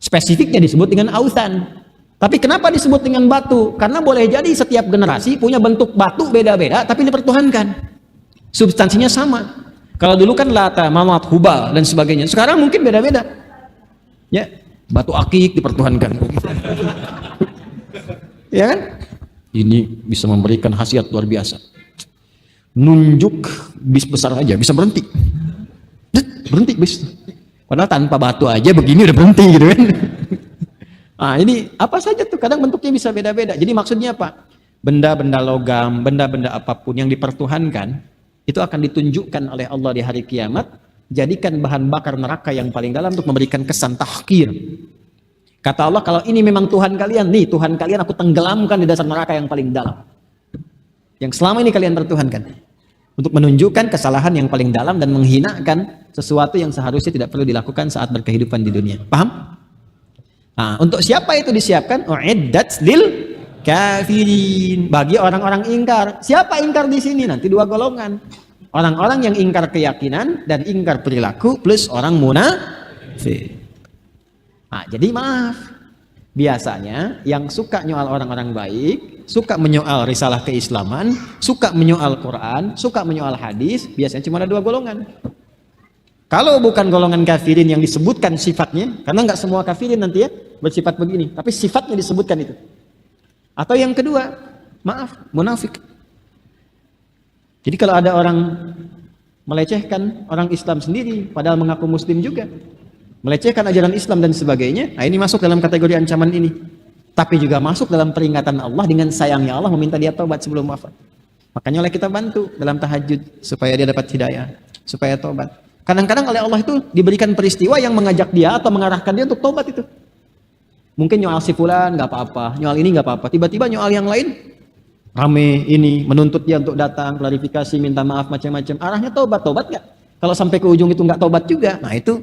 Speaker 3: Spesifiknya disebut dengan authan. Tapi kenapa disebut dengan batu? Karena boleh jadi setiap generasi punya bentuk batu beda-beda tapi dipertuhankan. Substansinya sama. Kalau dulu kan Lata, Manat, Hubal dan sebagainya. Sekarang mungkin beda-beda. Ya, batu akik dipertuhankan. Ya kan? Ini bisa memberikan khasiat luar biasa. Nunjuk bis besar aja bisa berhenti. Berhenti bis. Padahal tanpa batu aja begini udah berhenti gitu kan. Nah, ini apa saja tuh, kadang bentuknya bisa beda-beda. Jadi maksudnya apa? Benda-benda logam, benda-benda apapun yang dipertuhankan itu akan ditunjukkan oleh Allah di hari kiamat, jadikan bahan bakar neraka yang paling dalam untuk memberikan kesan tahqir. Kata Allah, kalau ini memang Tuhan kalian, nih Tuhan kalian aku tenggelamkan di dasar neraka yang paling dalam. Yang selama ini kalian pertuhankan. Untuk menunjukkan kesalahan yang paling dalam dan menghinakan sesuatu yang seharusnya tidak perlu dilakukan saat berkehidupan di dunia. Paham? Nah, untuk siapa itu disiapkan? Uiddat lil kafirin, bagi orang-orang ingkar. Siapa ingkar di sini? Nanti dua golongan. Orang-orang yang ingkar keyakinan dan ingkar perilaku plus orang munafik. Nah, jadi maaf. Biasanya yang suka nyoal orang-orang baik, suka menyoal risalah keislaman, suka menyoal Quran, suka menyoal hadis, biasanya cuma ada dua golongan. Kalau bukan golongan kafirin yang disebutkan sifatnya, karena nggak semua kafirin nanti ya bersifat begini, tapi sifatnya disebutkan itu. Atau yang kedua, maaf, munafik. Jadi kalau ada orang melecehkan orang Islam sendiri, padahal mengaku Muslim juga, melecehkan ajaran Islam dan sebagainya, nah ini masuk dalam kategori ancaman ini. Tapi juga masuk dalam peringatan Allah dengan sayangnya Allah meminta dia taubat sebelum wafat. Makanya oleh kita bantu dalam tahajud supaya dia dapat hidayah, supaya taubat. Kadang-kadang oleh Allah itu diberikan peristiwa yang mengajak dia atau mengarahkan dia untuk taubat itu. Mungkin nyoal si fulan nggak apa-apa, nyoal ini nggak apa-apa. Tiba-tiba nyoal yang lain rame ini menuntut dia untuk datang, klarifikasi, minta maaf macam-macam. Arahnya taubat, taubat nggak? Kalau sampai ke ujung itu nggak taubat juga, nah itu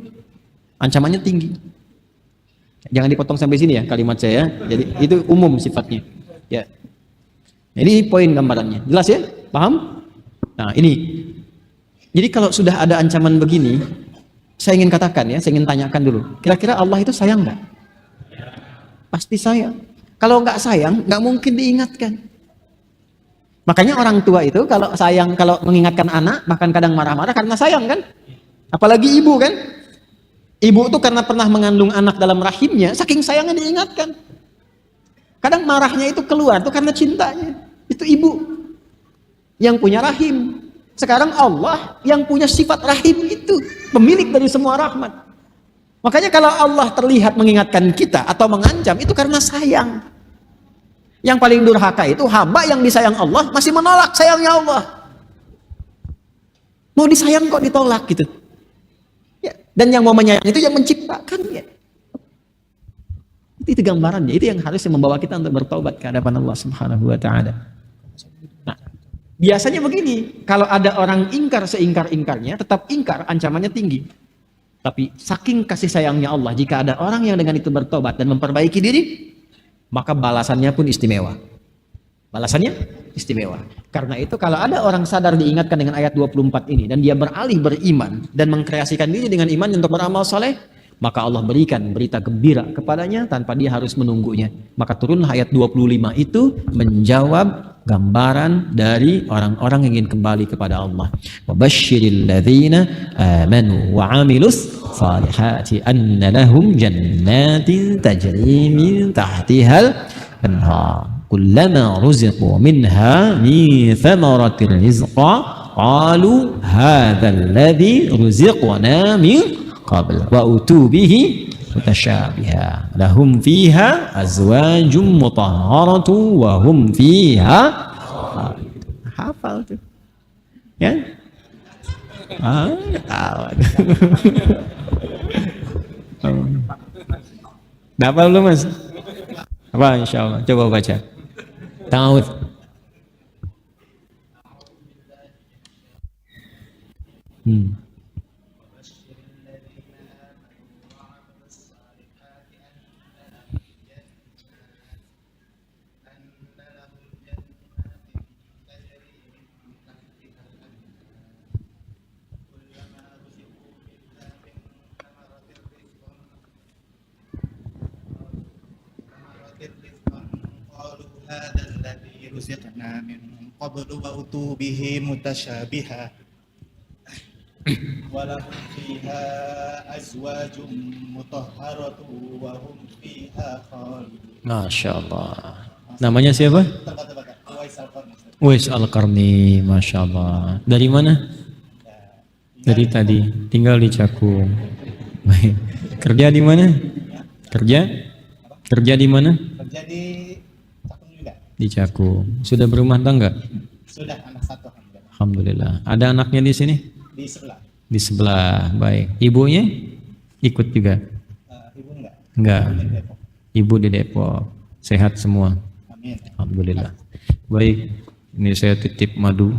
Speaker 3: ancamannya tinggi. Jangan dipotong sampai sini ya kalimat saya. Jadi itu umum sifatnya. Ya. Jadi poin gambarannya. Jelas ya? Paham? Nah, ini. Jadi kalau sudah ada ancaman begini, saya ingin katakan ya, saya ingin tanyakan dulu. Kira-kira Allah itu sayang nggak? Pasti sayang. Kalau nggak sayang, nggak mungkin diingatkan. Makanya orang tua itu kalau sayang, kalau mengingatkan anak, bahkan kadang marah-marah karena sayang kan? Apalagi ibu kan? Ibu itu karena pernah mengandung anak dalam rahimnya, saking sayangnya diingatkan. Kadang marahnya itu keluar itu karena cintanya. Itu ibu yang punya rahim. Sekarang Allah yang punya sifat rahim itu, pemilik dari semua rahmat. Makanya kalau Allah terlihat mengingatkan kita atau mengancam, itu karena sayang. Yang paling durhaka itu hamba yang disayang Allah masih menolak sayangnya Allah. Mau disayang kok ditolak gitu. Ya, dan yang mau menyayang itu yang menciptakan ya. Itu gambarannya, itu yang harusnya membawa kita untuk bertaubat ke hadapan Allah Subhanahu wa taala. Nah, biasanya begini, kalau ada orang ingkar seingkar-ingkarnya, tetap ingkar, ancamannya tinggi. Tapi saking kasih sayangnya Allah, jika ada orang yang dengan itu bertobat dan memperbaiki diri, maka balasannya pun istimewa. Balasannya istimewa. Karena itu kalau ada orang sadar diingatkan dengan ayat 24 ini dan dia beralih beriman dan mengkreasikan diri dengan iman untuk beramal soleh, maka Allah berikan berita gembira kepadanya tanpa dia harus menunggunya. Maka turunlah ayat 25 itu menjawab gambaran dari orang-orang yang ingin kembali kepada Allah. Wabasyiril ladzina amanu wa 'amilus salihati anna lahum jannatin tajri min tahtihal anhar. Kullama ruziqu minha min thamaratir rizqa qalu hadzal ladzi ruziqna min qabl wa utu bihi mutasyabiha lahum fiha azwajum mutahharatu wa hum fiha hafal tuh ya hafal lu mas apa insyaallah coba baca ta'awudz.
Speaker 4: ruziqna min qablu wa utu bihi mutasyabiha wa lahum فيها أزواج مطهرة وهم فيها خالدون.
Speaker 3: Masya Allah. Namanya siapa?
Speaker 4: Tebak-tebak. Uwais Al-Qarni.
Speaker 3: Uwais Al-Qarni, Masya Allah. Dari mana? Dari tadi. Tinggal di Cakung. Baik. Kerja di mana? Kerja? Kerja di mana?
Speaker 4: Kerja di Cakung juga.
Speaker 3: Di Cakung. Sudah berumah tangga?
Speaker 4: Sudah anak satu alhamdulillah.
Speaker 3: Alhamdulillah. Ada anaknya di sini?
Speaker 4: Di sebelah.
Speaker 3: Di sebelah. Baik. Ibunya ikut juga?
Speaker 4: Ibu enggak?
Speaker 3: Enggak.
Speaker 4: Di Depok.
Speaker 3: Ibu di Depok. Sehat semua?
Speaker 4: Amin.
Speaker 3: Alhamdulillah. Baik. Ini saya titip madu.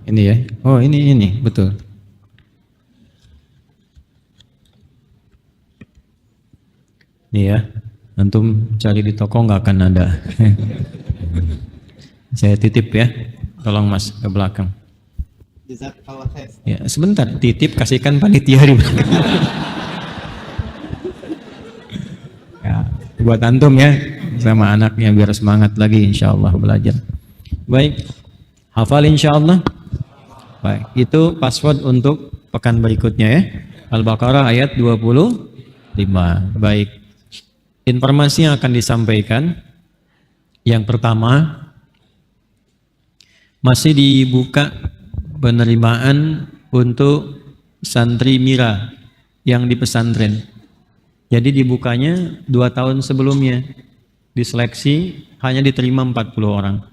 Speaker 3: Ini ya. Oh, ini betul. Ini ya. Antum cari di toko nggak akan ada. Saya titip ya. Tolong Mas ke belakang.
Speaker 4: Jazakallah khair.
Speaker 3: Ya, sebentar, titip kasihkan panitia di belakang. Ya, buat antum ya sama anaknya biar semangat lagi insyaallah belajar. Baik. Hafal insyaallah. Baik, itu password untuk pekan berikutnya ya. Al-Baqarah ayat 25. Baik. Informasi yang akan disampaikan yang pertama, masih dibuka penerimaan untuk santri Mira yang di pesantren. Jadi dibukanya 2 tahun sebelumnya. Diseleksi hanya diterima 40 orang.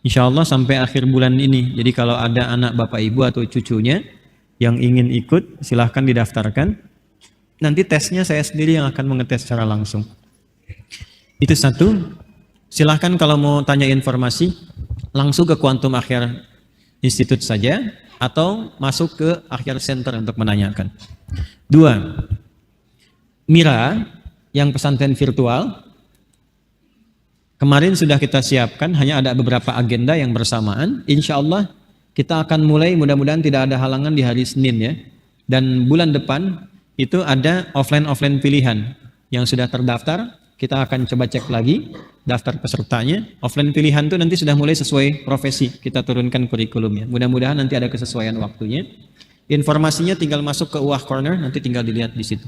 Speaker 3: Insya Allah sampai akhir bulan ini. Jadi kalau ada anak bapak ibu atau cucunya yang ingin ikut, silahkan didaftarkan. Nanti tesnya saya sendiri yang akan mengetes secara langsung. Itu satu. Silahkan kalau mau tanya informasi, langsung ke Quantum Akhir Institute saja, atau masuk ke Akhir Center untuk menanyakan. 2. Mira, yang pesantren virtual, kemarin sudah kita siapkan, hanya ada beberapa agenda yang bersamaan. Insya Allah kita akan mulai, mudah-mudahan tidak ada halangan di hari Senin ya. Dan bulan depan itu ada offline pilihan yang sudah terdaftar. Kita akan coba cek lagi daftar pesertanya. Offline pilihan itu nanti sudah mulai sesuai profesi. Kita turunkan kurikulumnya. Mudah-mudahan nanti ada kesesuaian waktunya. Informasinya tinggal masuk ke UAH Corner, nanti tinggal dilihat di situ.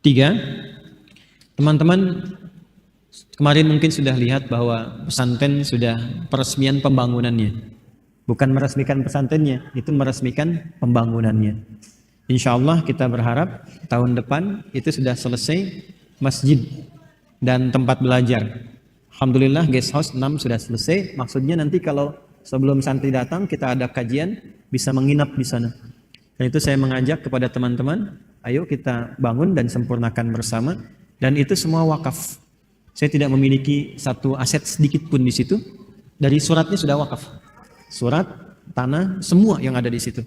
Speaker 3: 3. Teman-teman kemarin mungkin sudah lihat bahwa pesantren sudah peresmian pembangunannya. Bukan meresmikan pesantrennya, itu meresmikan pembangunannya. Insya Allah kita berharap tahun depan itu sudah selesai masjid dan tempat belajar. Alhamdulillah guest house 6 sudah selesai. Maksudnya nanti kalau sebelum santri datang kita ada kajian, bisa menginap di sana. Dan itu saya mengajak kepada teman-teman, ayo kita bangun dan sempurnakan bersama. Dan itu semua wakaf. Saya tidak memiliki satu aset sedikit pun di situ. Dari suratnya sudah wakaf. Surat, tanah, semua yang ada di situ.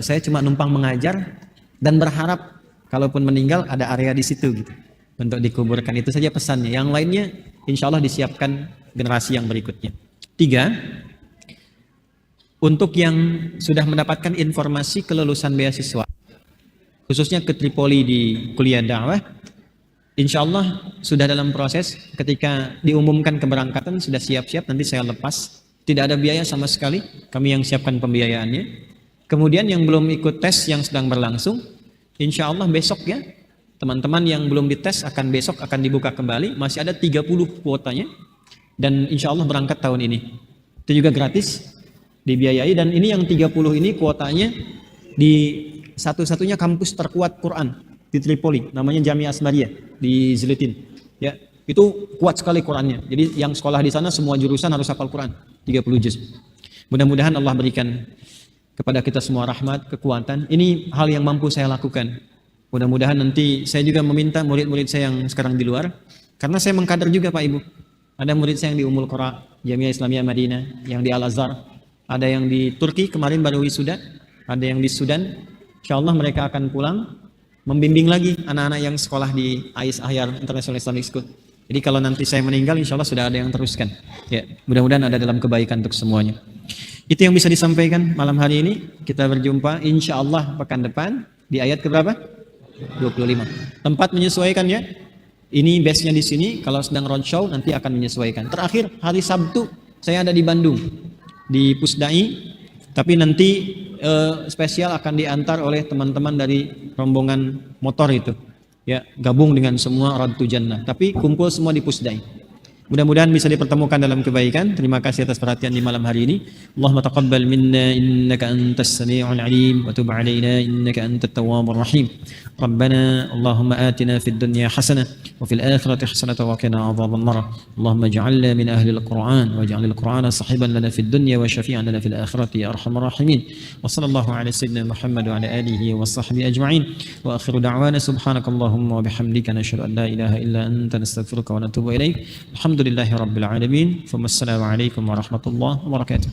Speaker 3: Saya cuma numpang mengajar dan berharap kalaupun meninggal ada area di situ gitu untuk dikuburkan. Itu saja pesannya. Yang lainnya insya Allah disiapkan generasi yang berikutnya. 3. Untuk yang sudah mendapatkan informasi kelulusan beasiswa, khususnya ke Tripoli di kuliah dakwah, insya Allah sudah dalam proses. Ketika diumumkan keberangkatan sudah siap-siap, nanti saya lepas. Tidak ada biaya sama sekali, kami yang siapkan pembiayaannya. Kemudian yang belum ikut tes yang sedang berlangsung, insya Allah besok ya, teman-teman yang belum dites besok akan dibuka kembali, masih ada 30 kuotanya, dan insya Allah berangkat tahun ini. Itu juga gratis, dibiayai, dan ini yang 30 ini kuotanya di satu-satunya kampus terkuat Quran di Tripoli, namanya Jamiah Asmariyah di Zlitin. Ya, itu kuat sekali Qurannya. Jadi yang sekolah di sana semua jurusan harus hafal Quran, 30 juz. Mudah-mudahan Allah berikan kepada kita semua rahmat, kekuatan. Ini hal yang mampu saya lakukan. Mudah-mudahan nanti saya juga meminta murid-murid saya yang sekarang di luar, karena saya mengkader juga Pak Ibu. Ada murid saya yang di Ummul Qura, Jamiah Islamiyah Madinah, yang di Al-Azhar, ada yang di Turki kemarin baru wisuda, ada yang di Sudan. Insya Allah mereka akan pulang membimbing lagi anak-anak yang sekolah di AIS Ahyar International Islamic School. Jadi kalau nanti saya meninggal, insya Allah sudah ada yang teruskan. Ya, mudah-mudahan ada dalam kebaikan untuk semuanya. Itu yang bisa disampaikan malam hari ini. Kita berjumpa insya Allah pekan depan di ayat keberapa? 25. Tempat menyesuaikan ya. Ini base-nya di sini. Kalau sedang roadshow nanti akan menyesuaikan. Terakhir hari Sabtu saya ada di Bandung di Pusdai Tapi nanti spesial akan diantar oleh teman-teman dari rombongan motor itu. Ya, gabung dengan semua Radtu Jannah. Tapi kumpul semua di Pusdai. Mudah-mudahan bisa dipertemukan dalam kebaikan. Terima kasih atas perhatian di malam hari ini. Allahumma taqabbal minna innaka antas sami'ul alim wa tub 'alaina innaka antat tawwabur rahim. Rabbana Allahumma atina fid dunya hasanah wa fil akhirati hasanah wa qina adzaban nar. Allahumma ij'alna min ahli al-Qur'an waj'al al-Qur'ana sahiban lana fid dunya wa syafi'an lana fil akhirati ya arhamar rahimin. Wa sallallahu ala sayyidina Muhammad wa ala alihi wa sahbihi ajma'in. Wa akhiru da'wana subhanakallahumma wa bihamdika nashhadu an la ilaha illa anta nastaghfiruka wa natubu ilaik. Alhamdulillahi rabbil alamin. Wassalamu alaikum warahmatullahi wabarakatuh.